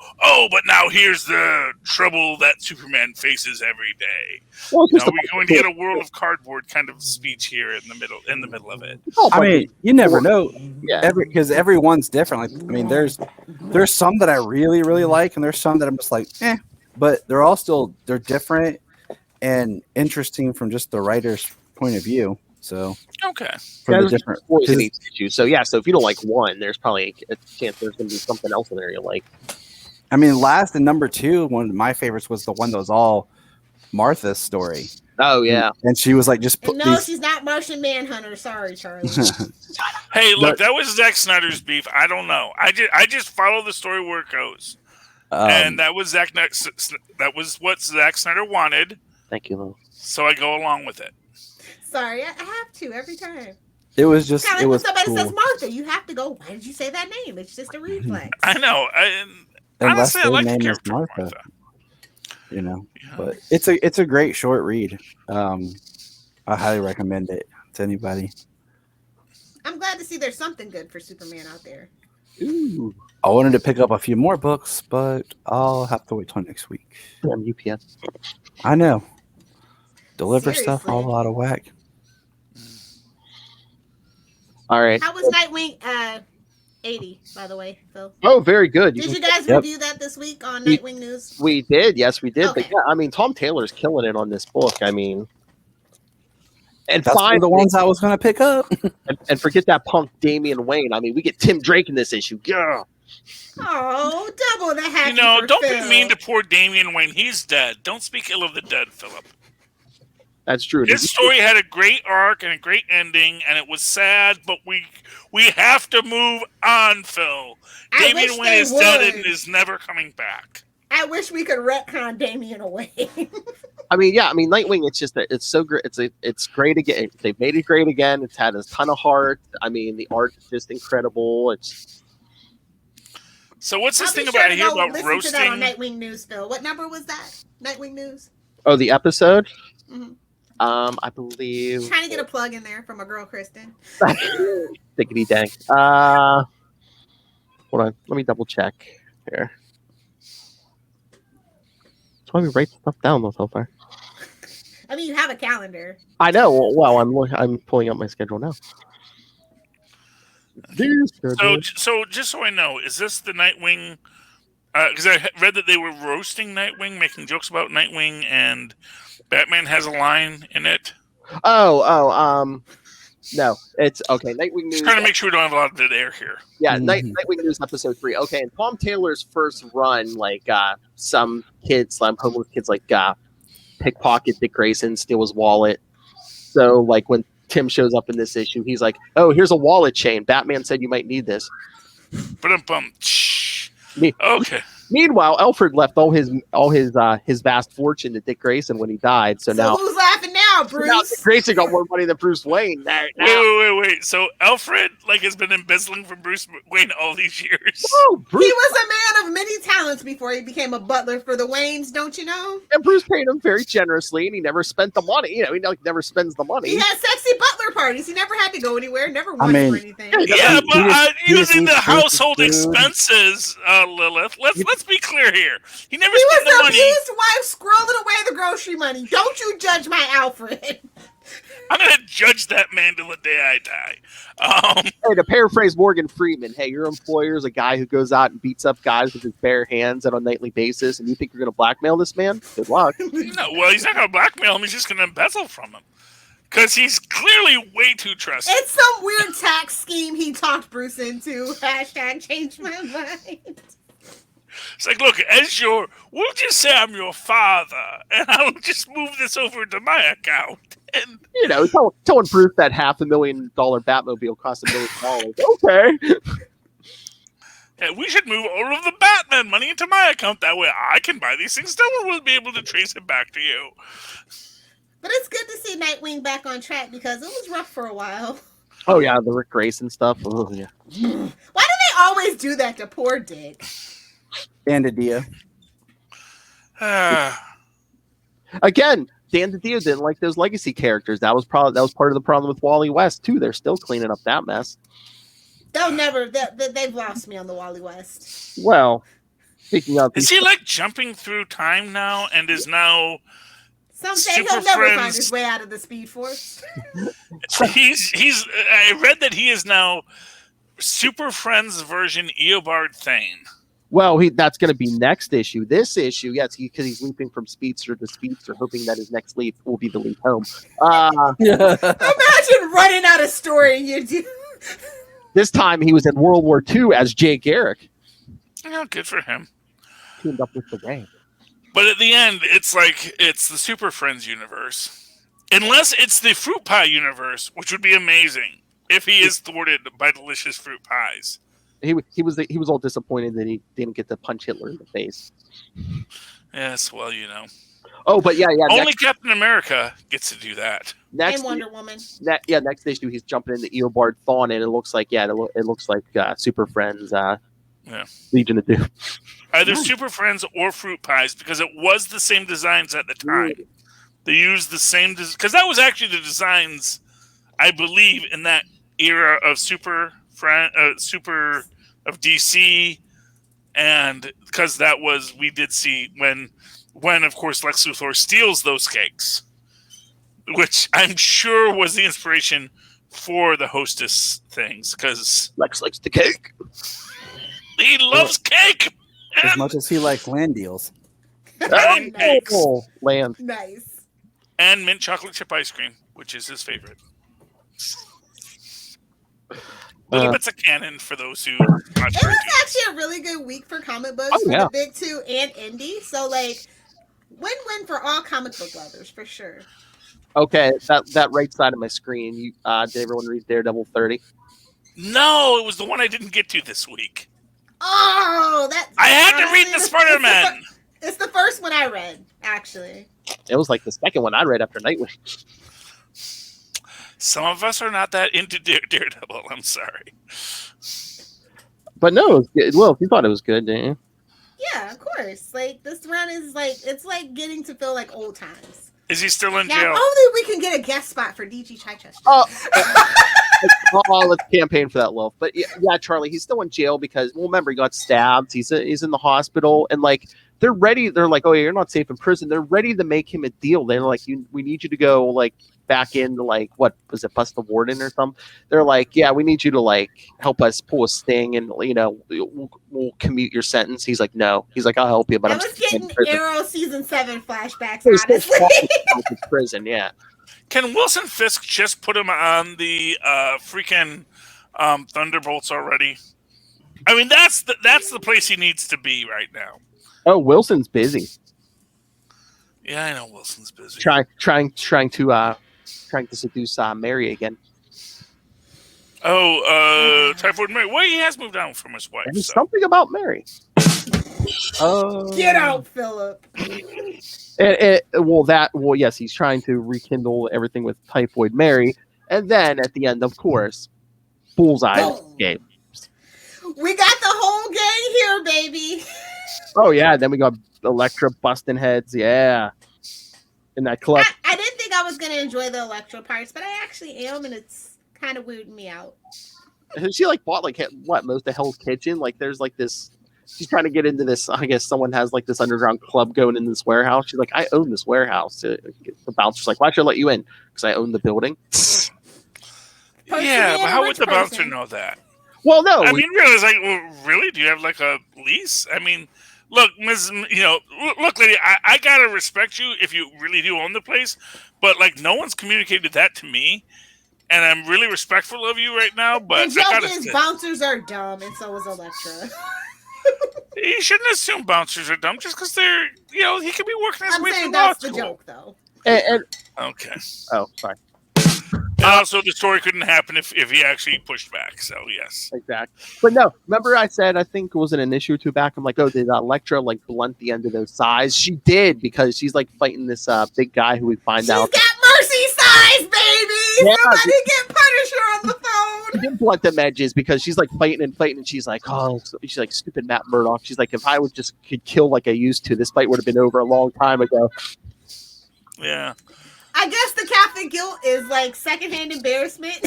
here's the trouble that Superman faces every day. Well, we're going to get a world of cardboard kind of speech here in the middle of it. I mean, you never know. Yeah. Because everyone's different. Like, I mean, there's some that I really, really like, and there's some that I'm just like, but they're all they're different and interesting from just the writer's point of view. So okay, there's different stories in each issue. So so if you don't like one, there's probably a chance there's going to be something else in there you like. I mean, last and number 2, one of my favorites was the one that was all Martha's story. Oh yeah, and she was like, just put. No, she's not Martian Manhunter. Sorry, Charlie. Hey, look, that was Zack Snyder's beef. I don't know. I just follow the story where it goes, and that was that was what Zack Snyder wanted. Thank you, Lou. So I go along with it. Sorry, I have to every time. It was just kind of like when somebody cool. says Martha, you have to go. Why did you say that name? It's just a reflex. I know. Unless honestly, I their like the name is character Martha. Yeah. But it's a great short read. I highly recommend it to anybody. I'm glad to see there's something good for Superman out there. Ooh. I wanted to pick up a few more books, but I'll have to wait till next week. UPS. I know. Deliver stuff all out of whack. All right. How was Nightwing 80, by the way, Phil? Oh, very good. Did you guys review that this week on Nightwing News? We did. Yes, we did. Okay. But yeah, I mean, Tom Taylor's killing it on this book. I mean, and That's one of the ones I was going to pick up. and forget that punk Damian Wayne. I mean, we get Tim Drake in this issue. Yeah. Oh, double the happy. Don't Phil. be mean to poor Damian Wayne. He's dead. Don't speak ill of the dead, Philip. That's true. His story had a great arc and a great ending, and it was sad, but we have to move on, Phil. Damian Wayne is dead and is never coming back. I wish we could retcon Damian away. I mean, yeah. I mean, Nightwing. It's just that it's so great. It's great again. They've made it great again. It's had a ton of heart. I mean, the art is just incredible. So what's this thing about here about roasting? To that on Nightwing News, Phil. What number was that? Nightwing News. Oh, the episode. Mm-hmm. I believe. Trying to get a plug in there from a girl, Kristen. Diggity dang. Hold on. Let me double check here. That's why we write stuff down though so far. I mean, you have a calendar. I know. Well, I'm pulling up my schedule now. So just so I know, is this the Nightwing? Because I read that they were roasting Nightwing, making jokes about Nightwing, and Batman has a line in it. No, it's okay. Nightwing News. Just trying to make sure we don't have a lot of dead air here. Yeah, Nightwing News episode 3. Okay, and Tom Taylor's first run, like some homeless kids, like pickpocket Dick Grayson, steal his wallet. So, like when Tim shows up in this issue, he's like, "Oh, here's a wallet chain. Batman said you might need this." Okay. Meanwhile, Alfred left all his vast fortune to Dick Grayson when he died. So now who's laughing now, Bruce? Now Dick Grayson got more money than Bruce Wayne. Wait. So Alfred has been embezzling from Bruce Wayne all these years. Oh, Bruce. He was a man of many talents before he became a butler for the Waynes, don't you know? And Bruce paid him very generously, and he never spent the money. He never spends the money. He had sexy butler parties. He never had to go anywhere. Never wanted for anything. Yeah, but using the household expenses, Lilith. Let's be clear here. He never spent the money. He was the abused wife scrolling away the grocery money. Don't you judge my Alfred. I'm going to judge that man till the day I die. Hey, to paraphrase Morgan Freeman, hey, your employer's a guy who goes out and beats up guys with his bare hands on a nightly basis, and you think you're going to blackmail this man? Good luck. No, well, he's not going to blackmail him. He's just going to embezzle from him. Because he's clearly way too trusting. It's some weird tax scheme he talked Bruce into. # change my mind. It's like, look, we'll just say I'm your father, and I'll just move this over to my account. And telling Bruce that $500,000 Batmobile cost $1 million. Okay. Yeah, we should move all of the Batman money into my account. That way I can buy these things. No one will be able to trace it back to you. But it's good to see Nightwing back on track because it was rough for a while. Oh, yeah, the Rick Grayson stuff. Oh, yeah. Why do they always do that to poor Dick? Dan DiDio. Again, Dan DiDio didn't like those legacy characters. That was part of the problem with Wally West, too. They're still cleaning up that mess. They've lost me on the Wally West. Well, speaking of... Is he jumping through time now and is now... Some say he'll never find his way out of the Speed Force. I read that he is now Super Friends version Eobard Thane. Well, that's going to be next issue. This issue, yes, because he's leaping from speedster to speedster, hoping that his next leap will be the leap home. Imagine running out of story you do. This time he was in World War II as Jay Garrick. Oh, good for him. Teamed up with the Wayne. But at the end, it's the Super Friends universe. Unless it's the Fruit Pie universe, which would be amazing if he is thwarted by delicious fruit pies. He was all disappointed that he didn't get to punch Hitler in the face. Yes, well, Oh, but yeah. Only Captain America gets to do that. And Wonder Woman. Next issue he's jumping into Eobard Thawne, and it looks like Super Friends. Legion of Doom. Either Super Friends or Fruit Pies, because it was the same designs at the time. They used the same because that was actually the designs, I believe, in that era of Super of DC, and because that was we did see when of course Lex Luthor steals those cakes, which I'm sure was the inspiration for the hostess things because Lex likes the cake. He loves cake As much as he likes land deals. and cakes Land. Nice. and mint chocolate chip ice cream, which is his favorite. Little bits of canon for those who watch It was actually a really good week for comic books for the big two and indie. So like, win-win for all comic book lovers for sure. Okay, that right side of my screen. You did everyone read Daredevil 30? No, it was the one I didn't get to this week. Oh, I had to read the Spider-Man. It's the first one I read, actually. It was like the second one I read after Nightwing. Some of us are not that into Daredevil. I'm sorry. But no, it was good. Well, you thought it was good, didn't you? Yeah, of course. Like, this run is like, it's like getting to feel like old times. Is he still in Now, jail? only we can get a guest spot for DG Chichester. Oh, let's campaign for that, Wolf. But yeah, Charlie, he's still in jail because, well, remember, he got stabbed. He's in the hospital, and like they're ready. They're like, oh, you're not safe in prison. They're ready to make him a deal. They're like, we need you to go like back in to like what was it, bust the warden or something. They're like, yeah, we need you to like help us pull a sting, and we'll commute your sentence. He's like, no. He's like, I'll help you, but I I'm was getting Arrow season 7 flashbacks, He's honestly. in prison, yeah. Can Wilson Fisk just put him on the freaking Thunderbolts already? I mean, that's the place he needs to be right now. Oh, Wilson's busy. Yeah, I know Wilson's busy. Trying to seduce Mary again. Oh, Typhoid Mary. Well, he has moved on from his wife. There's something about Mary. Get out, Philip. Yes, he's trying to rekindle everything with Typhoid Mary, and then at the end, of course, Bullseye game. We got the whole gang here, baby. Oh yeah, then we got Elektra busting heads, yeah, in that club. I didn't think I was gonna enjoy the Elektra parts, but I actually am, and it's kind of weirding me out. She like bought like what most of Hell's Kitchen. Like there's like this. She's trying to get into this. I guess someone has like this underground club going in this warehouse. She's like, I own this warehouse. The bouncer's like, why should I let you in? Because I own the building. Yeah, but how would the bouncer know that? Well, no. I mean, really, it's like, well, really? Do you have like a lease? I mean, look, Ms. Look, lady, I gotta respect you if you really do own the place, but like, no one's communicated that to me, and I'm really respectful of you right now. But the joke is bouncers are dumb, and so is Elektra. You shouldn't assume bouncers are dumb just because they're, he could be working his way through law that's school. the joke, though. Okay. Oh, sorry. And also, the story couldn't happen if he actually pushed back. So, yes. Exactly. But no, remember I said, I think it was an issue or two back. I'm like, oh, did Elektra like blunt the end of those size? She did, because she's like fighting this big guy who we find out. She's got mercy size, baby! Yeah, somebody get Punisher on the phone! She did blunt them edges because she's like fighting, and she's like, oh, she's like, stupid Matt Murdock. She's like, if I could kill like I used to, this fight would have been over a long time ago. Yeah. I guess the Catholic guilt is like secondhand embarrassment.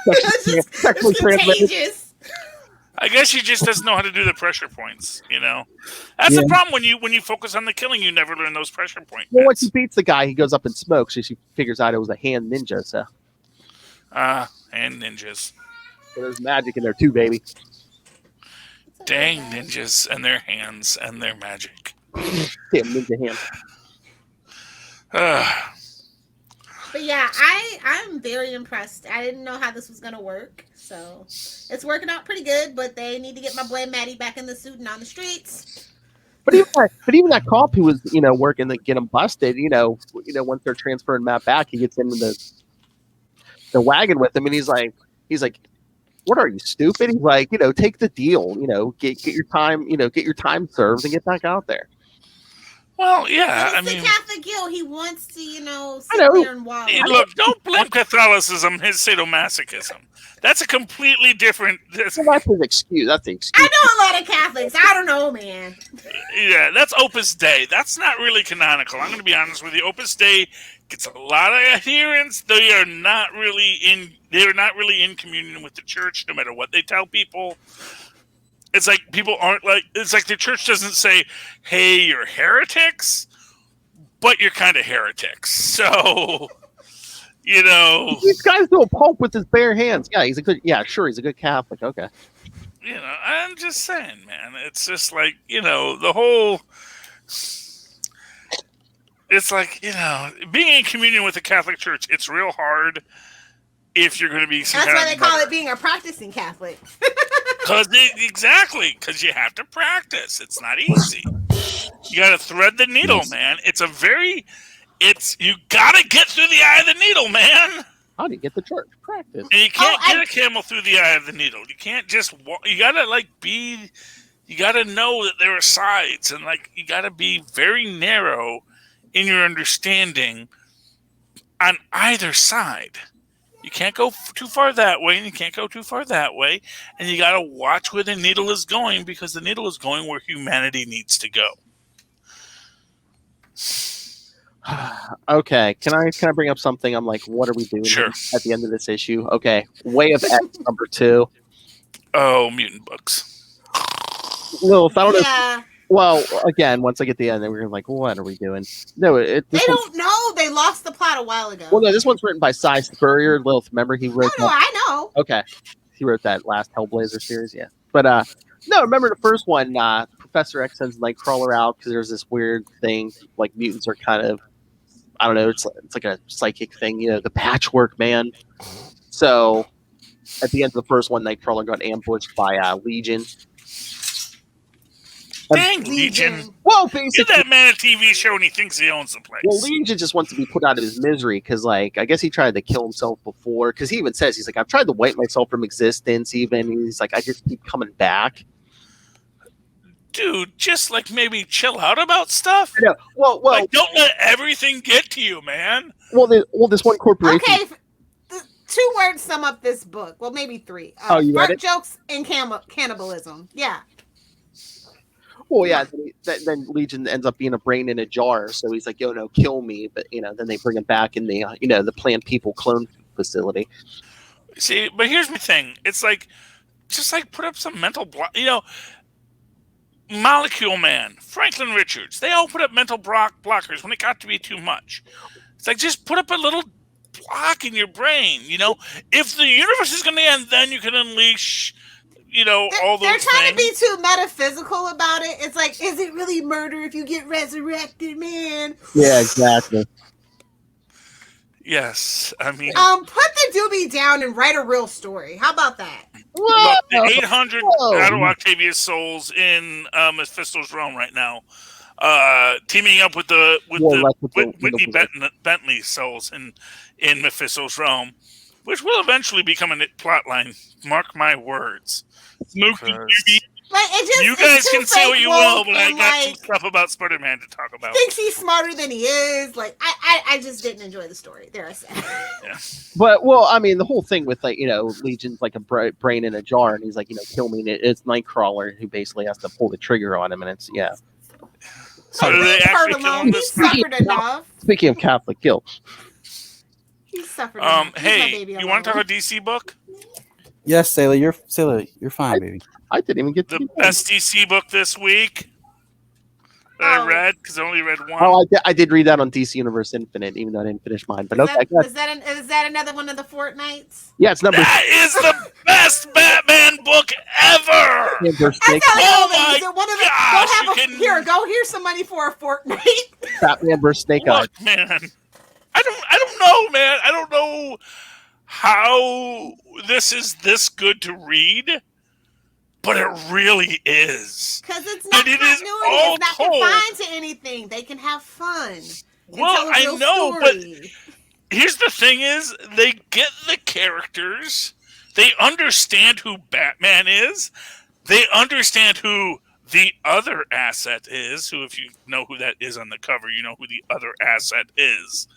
It's contagious. I guess she just doesn't know how to do the pressure points. That's the problem when you focus on the killing. You never learn those pressure points. Well, once he beats the guy, he goes up and smokes. So she figures out it was a hand ninja. So, hand ninjas. So there's magic in there too, baby. Dang ninjas and their hands and their magic. Damn ninja hands. But yeah, I'm very impressed. I didn't know how this was gonna work, so it's working out pretty good. But they need to get my boy Matty back in the suit and on the streets. But even that cop who was working to get him busted, once they're transferring Matt back, he gets into the wagon with him, and he's like, what are you, stupid? He's like, take the deal, get your time served and get back out there. Well, yeah, I mean, the Catholic guilt. He wants to, sit there and wallow. Look, don't blame Catholicism, his sadomasochism. That's a completely different. That's his excuse. That's the excuse. I know a lot of Catholics. I don't know, man. Yeah, that's Opus Dei. That's not really canonical. I'm going to be honest with you. Opus Dei gets a lot of adherents. They are not really in communion with the church, no matter what they tell people. It's like people aren't like. It's like the church doesn't say, "Hey, you're heretics," but you're kind of heretics. So, You know, These guys do a pulp with his bare hands. Yeah, he's a good. Yeah, sure, he's a good Catholic. Okay. You know, I'm just saying, man. It's just like, you know, the whole. It's like, you know, being in communion with the Catholic Church, it's real hard if you're going to be some That's kind why of they call martyr. it being a practicing Catholic. Exactly, because you have to practice. It's not easy. You got to thread the needle, man. You got to get through the eye of the needle, man. How do you get the church? Practice. And you can't get a camel through the eye of the needle. You can't just walk. You got to you got to know that there are sides, and like you got to be very narrow in your understanding on either side. You can't go too far that way, and you can't go too far that way, and you got to watch where the needle is going, because the needle is going where humanity needs to go. Okay, can I bring up something? I'm like, what are we doing Sure. at the end of this issue? Okay, Way of X #2. Oh, mutant books. Lilith, I don't know. Yeah. Well, again, once I get to the end, then we're like, what are we doing? No, They don't know. They lost the plot a while ago. Well, no, this one's written by Cy Spurrier. Lilith, remember he wrote? No, I know. Okay, he wrote that last Hellblazer series, yeah. But no, remember the first one? Professor X sends Nightcrawler out because there's this weird thing, like mutants are kind of, I don't know, it's like a psychic thing, you know, the Patchwork Man. So at the end of the first one, Nightcrawler got ambushed by Legion. Dang, Legion. Well, Give basically, that man a TV show and he thinks he owns the place. well, Legion just wants to be put out of his misery because, like, I guess he tried to kill himself before. Because he even says, he's like, I've tried to wipe myself from existence. Even he's like, I just keep coming back. Dude, just like maybe chill out about stuff. I know. Well, Like, don't let everything get to you, man. this one corporation. Okay, 2 words sum up this book. Well, maybe 3. You read fart it? jokes and cannibalism. Yeah. Well, yeah. Then Legion ends up being a brain in a jar. So he's like, "Yo, no, kill me!" But then they bring him back in the the Plant People clone facility. See, but here's my thing. It's like, just like put up some mental block. Molecule Man, Franklin Richards, they all put up mental blockers when it got to be too much. It's like, just put up a little block in your brain. If the universe is going to end, then you can unleash, all those They're trying things. to be too metaphysical about it. It's like, is it really murder if you get resurrected, man? Yeah, exactly. Yes, I mean, Put the doobie down and write a real story. How about that? look, the 800 out of Octavia's souls in Mephisto's realm right now, teaming up with the Whitney Bentley souls in Mephisto's realm, which will eventually become a plot line. Mark my words. Like, You guys can say what you will, but I got some stuff about Spider-Man to talk about. Thinks he's smarter than he is. Like, I just didn't enjoy the story. There, I said. Yeah. But I mean, the whole thing with Legion's like a brain in a jar, and he's like, kill me. And it's Nightcrawler who basically has to pull the trigger on him, and it's So do they actually kill him He this time? suffered enough. Speaking of Catholic guilt, He suffered enough. Leave my Hey, baby you want to talk alone. about DC book? Yes, Sailor, you're fine, baby. I didn't even get The to best DC book this week that I read, because I only read one. Oh, I did read that on DC Universe Infinite, even though I didn't finish mine. But okay, Is that another one of the Fortnights? yeah, it's number. That is the best Batman book ever! Number I 6, thought Oh it was my one of the. gosh, Go here's some money for a fortnight. Batman vs. Snake Eyes. Look, man, I don't know, man. I don't know how this is this good to read, but it really is. Because it's not And it continuity. is all It's not told. confined to anything. They can have fun. and Well, tell a I real know, story. Here's the thing is, they get the characters, they understand who Batman is, they understand who the other asset is, who, if you know who that is on the cover, you know who the other asset is.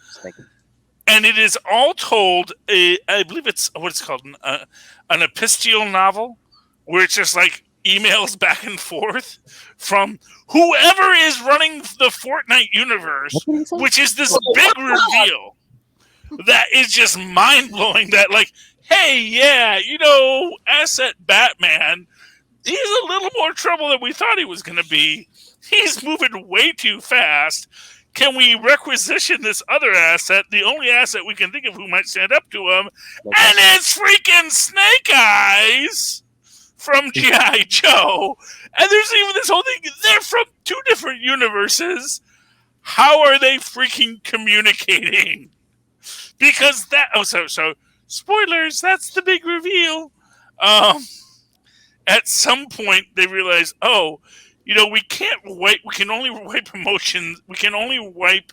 And it is all told, I believe it's, what it's called, an epistolary novel, where it's just like emails back and forth from whoever is running the Fortnite universe, which is this big reveal that is just mind-blowing, that like, hey, yeah, asset Batman, he's a little more trouble than we thought he was going to be. He's moving way too fast. can we requisition this other asset, the only asset we can think of who might stand up to him, and it's freaking Snake Eyes from G.I. Joe. And there's even this whole thing, they're from 2 different universes. How are they freaking communicating? Because so spoilers, that's the big reveal. At some point they realize, we can only wipe emotions, we can only wipe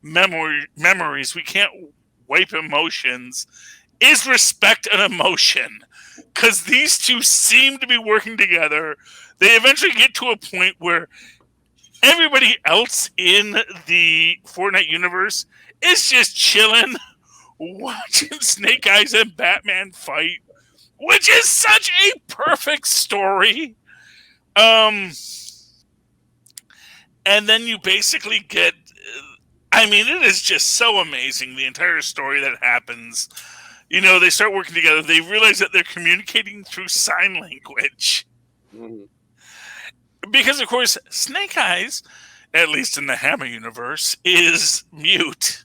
memories, we can't wipe emotions. Is respect an emotion? Because these two seem to be working together. They eventually get to a point where everybody else in the Fortnite universe is just chilling, watching Snake Eyes and Batman fight, which is such a perfect story. And then you basically get, it is just so amazing, the entire story that happens. They start working together. They realize that they're communicating through sign language. Mhm. Because, of course, Snake Eyes, at least in the Hammer universe, is mute.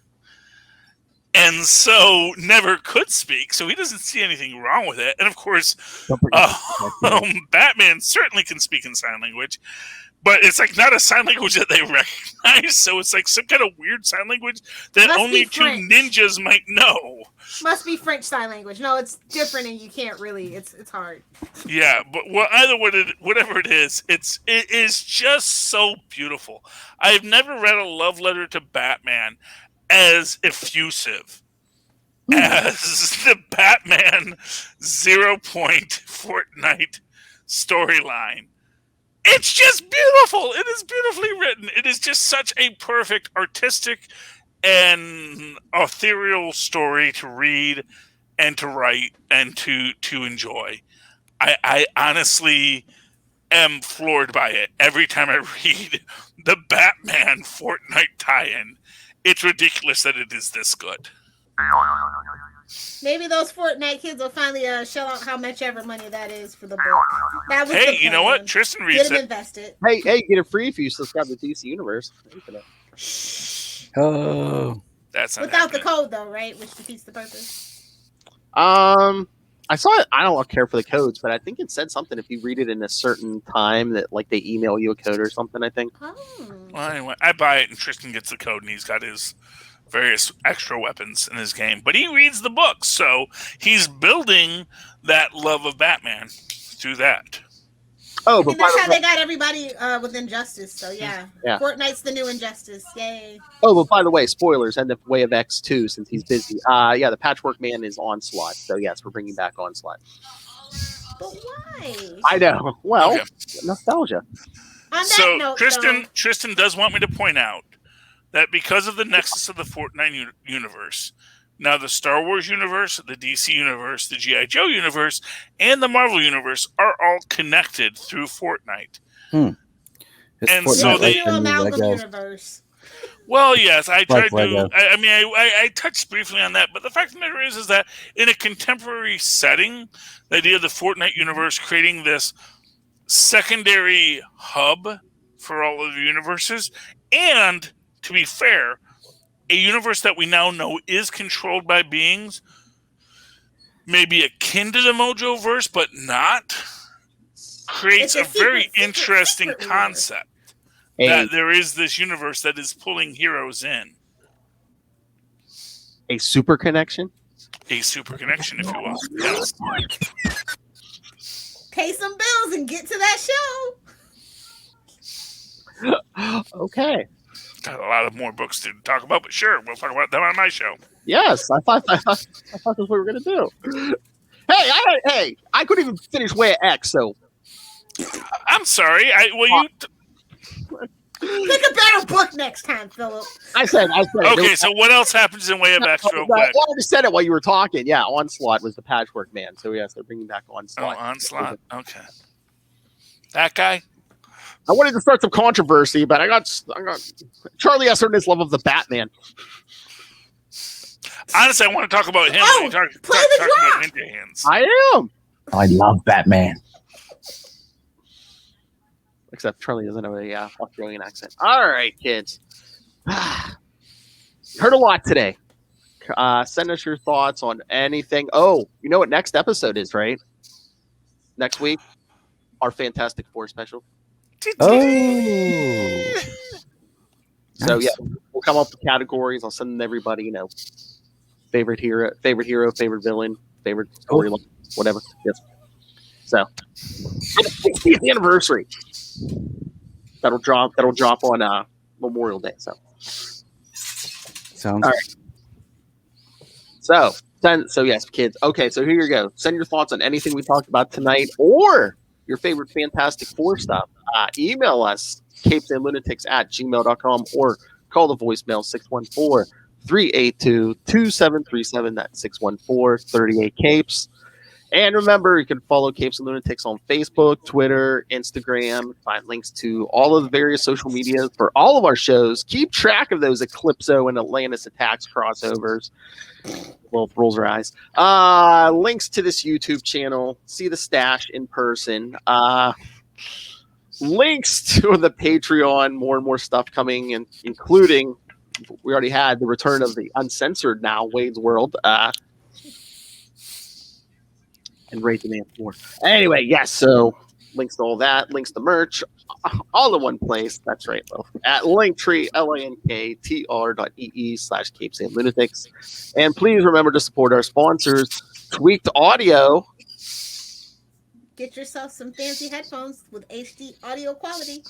And so never could speak, so he doesn't see anything wrong with it. And, of course, Batman certainly can speak in sign language. But it's like not a sign language that they recognize, so it's like some kind of weird sign language that only 2 ninjas might know. Must be French sign language. No, it's different, and you can't really. It's hard. Yeah, but whatever it is just so beautiful. I've never read a love letter to Batman as effusive as the Batman 0 Point Fortnite storyline. It's just beautiful. It is beautifully written. It is just such a perfect artistic and ethereal story to read and to write and to enjoy. I honestly am floored by it every time I read the Batman Fortnite tie-in. It's ridiculous that it is this good. Maybe those Fortnite kids will finally shell out how much ever money that is for the book. That was hey, you know what? Tristan reads it. Invested. Hey, get it free if you subscribe to DC Universe. Oh, that's not without happening. the code though, right? Which defeats the purpose. I saw it. I don't care for the codes, but I think it said something if you read it in a certain time that like they email you a code or something. I think. Oh. Well, anyway, I buy it and Tristan gets the code and he's got his various extra weapons in his game, but he reads the book, so he's building that love of Batman through that. Oh, but that's how they got everybody with Injustice. So yeah, Fortnite's the new Injustice. Yay! Oh, but by the way, spoilers: end of Way of X 2 since he's busy. The Patchwork Man is Onslaught. So yes, we're bringing back Onslaught. But why? I know. Well, nostalgia. On that note, Tristan does want me to point out that because of the nexus of the Fortnite universe, now the Star Wars universe, the DC universe, the G.I. Joe universe, and the Marvel universe are all connected through Fortnite. And Fortnite so they amalgam universe. Well, yes, I tried to. I touched briefly on that, but the fact of the matter is that in a contemporary setting, the idea of the Fortnite universe creating this secondary hub for all of the universes, and to be fair, a universe that we now know is controlled by beings maybe akin to the Mojoverse, but not, creates a very interesting concept that there is this universe that is pulling heroes in. A super connection? A super connection, if you will. Yes. Pay some bills and get to that show. Okay. Got a lot of more books to talk about, but sure, we'll talk about them on my show. Yes, I thought that's what we were going to do. Hey, I couldn't even finish Way of X, so. I'm sorry. Pick a better book next time, Philip. I said. Okay, so what else happens in Way of X real quick? I just said it while you were talking. Yeah, Onslaught was the Patchwork Man. So yes, they're bringing back Onslaught. Oh, Onslaught. Okay. That guy? I wanted to start some controversy, but I got Charlie Esser and his love of the Batman. Honestly, I want to talk about him. Play the drop. Ninja Hands. I am. I love Batman. Except Charlie doesn't have a Australian accent. All right, kids. Heard a lot today. Send us your thoughts on anything. Oh, you know what next episode is, right? Next week, our Fantastic Four special. Oh. So Nice. yeah, we'll come up with categories. I'll send them to everybody. You know, favorite hero, favorite villain, favorite storyline, whatever. Yes. So, 60th anniversary. That'll drop on Memorial Day. So, Sounds all right. So yes, kids. Okay, so here you go. Send your thoughts on anything we talked about tonight, or your favorite Fantastic Four stuff. Email us capesandlunatics@gmail.com, or call the voicemail 614-382-2737. That's 614-38-CAPES. And remember, you can follow Capes and Lunatics on Facebook, Twitter, Instagram. Find links to all of the various social medias for all of our shows. Keep track of those Eclipso and Atlantis Attacks crossovers. Wolf rolls her eyes. Links to this YouTube channel. See the stash in person. Links to the Patreon. More and more stuff coming, and including we already had the return of the uncensored now Wade's World. And Raid Demand 4. Anyway, yes, so links to all that, links to merch, all in one place. That's right, at Linktree, linktr.ee/capesandlunatics. And please remember to support our sponsors, Tweaked Audio. Get yourself some fancy headphones with HD audio quality.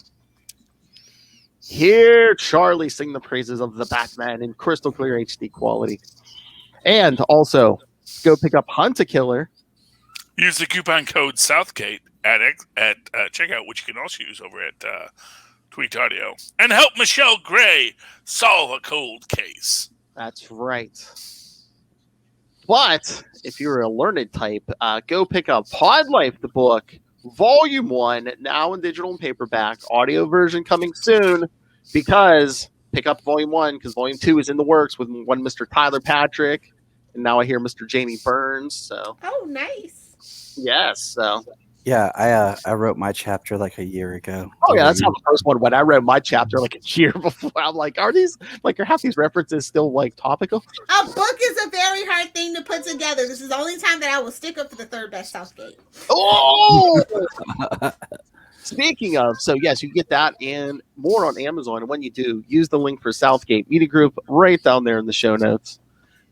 Hear Charlie sing the praises of the Batman in crystal clear HD quality. And also, go pick up Hunt a Killer. Use the coupon code Southgate at checkout, which you can also use over at Tweet Audio, and help Michelle Gray solve a cold case. That's right. But if you're a learned type, go pick up Pod Life, the book, Volume 1, now in digital and paperback, audio version coming soon, because pick up Volume 1, because Volume 2 is in the works with one Mr. Tyler Patrick, and now I hear Mr. Jamie Burns. So, oh, nice. Yes, so yeah, I wrote my chapter like a year ago. Oh yeah, that's how the first one went. I read my chapter like a year before. I'm like, are half these references still like topical? A book is a very hard thing to put together. This is the only time that I will stick up for the third best Southgate. Oh, speaking of, so yes, you get that and more on Amazon. And when you do, use the link for Southgate Media Group right down there in the show notes.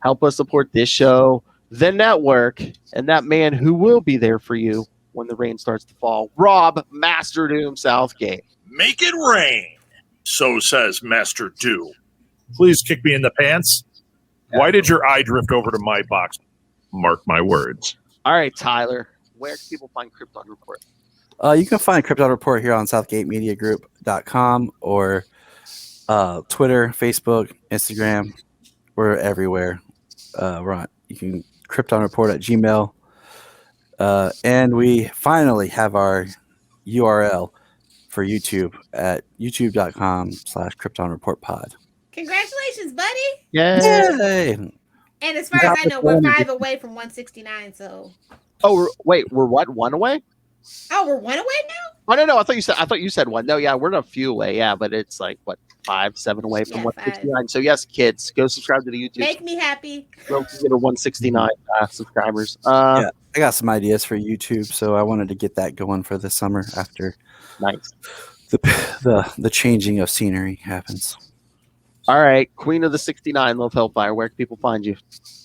Help us support this show, the network, and that man who will be there for you when the rain starts to fall, Rob Master Doom Southgate. Make it rain, so says Master Doom. Please kick me in the pants. Why did your eye drift over to my box? Mark my words. All right, Tyler, where can people find Krypton Report? You can find Krypton Report here on SouthgateMediaGroup.com or Twitter, Facebook, Instagram. We're everywhere. We're on. You can Krypton Report at Gmail. And we finally have our URL for YouTube at youtube.com/KryptonReportPod. Congratulations, buddy. Yay! And as far as I know, we're 5 away from 169. So. Oh, wait, we're what? 1 away? Oh, we're 1 away now? Oh no, I thought you said 1. No, yeah, we're a few away. Yeah, but it's like what, 5, 7 away from 169. So yes, kids, go subscribe to the YouTube. Make me happy. Go get a 169 subscribers. Yeah, I got some ideas for YouTube, so I wanted to get that going for the summer after the changing of scenery happens. All right, Queen of the 69, Love Hellfire. Where can people find you?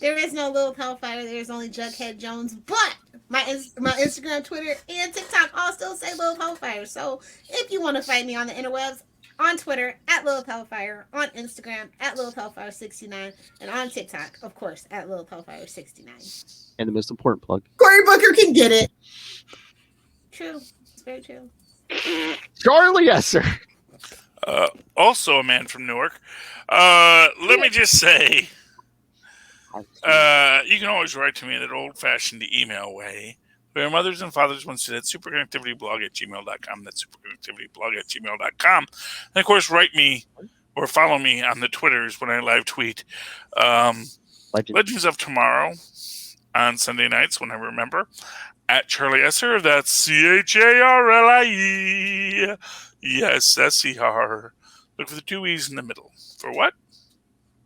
There is no Lil Hellfire. There's only Jughead Jones. But my Instagram, Twitter, and TikTok all still say Lil Hellfire. So if you want to find me on the interwebs, on Twitter at Lil Hellfire, on Instagram at Lil Hellfire69, and on TikTok, of course, at Lil Hellfire69. And the most important plug, Cory Booker can get it. True. It's very true. Charlie, yes, sir. Also a man from Newark. Let me just say, you can always write to me in that old-fashioned email way. Where mothers and fathers once did, superconnectivityblog@gmail.com. That's superconnectivityblog@gmail.com. And, of course, write me or follow me on the Twitters when I live tweet. Legends of Tomorrow on Sunday nights when I remember. At Charlie Esser, that's CHARLIE. Yes, SER. Look for the two E's in the middle. For what?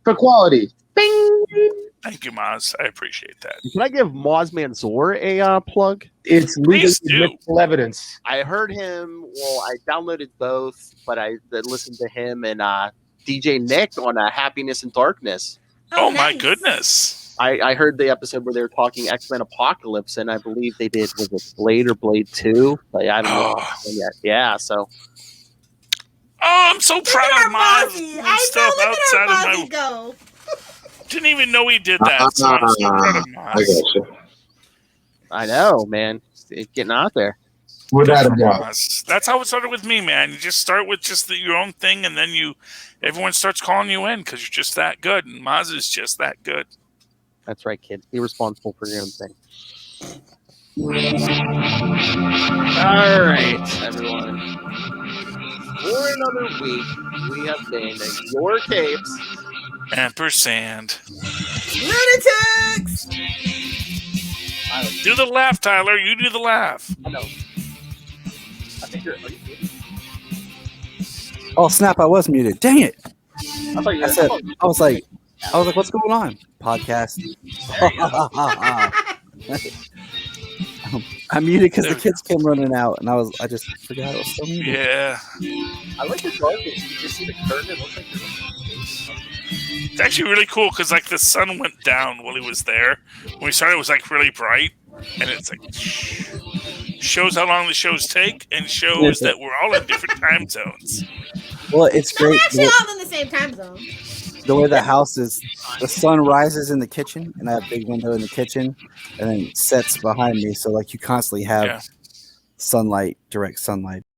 For quality. Bing! Thank you, Maz. I appreciate that. Can I give Moz Mansour a plug? It's Please legally do. admissible evidence. I heard him. Well, I downloaded both, but I listened to him and DJ Nick on Happiness and Darkness. Oh my nice. goodness. I heard the episode where they were talking X-Men Apocalypse, and I believe they did, was it Blade or Blade 2? But I haven't listened to them yet. Yeah, so. Oh, I'm so Look proud at of our Maz Mozzie. and I know, stuff look outside at our of my. Mozzie go. Didn't even know he did that. So I'm so proud of Maz. I got you. I know, man. It's getting out there. Without a Good for doubt. Maz. That's how it started with me, man. You just start with just your own thing, and then everyone starts calling you in because you're just that good, and Maz is just that good. That's right, kids. Be responsible for your own thing. All right, everyone. For another week, we have been your capes. Ampersand. Lunatics! Do the laugh, Tyler. You do the laugh. I know. I think are you kidding? Oh snap! I was muted. Dang it! I thought you I said. I was like, what's going on? Podcast. I muted because the kids came running out, and I just forgot it was still muted. Yeah. I like the darkness. You just see the curtain. It looks like you're It's actually really cool because like the sun went down while he was there. When we started, it was like really bright, and it's like shows how long the shows take, and shows that we're all in different time zones. Well, it's We're great. actually all in the same time zone. The way the house is, the sun rises in the kitchen, and I have a big window in the kitchen, and then sets behind me. So like you constantly have sunlight, direct sunlight.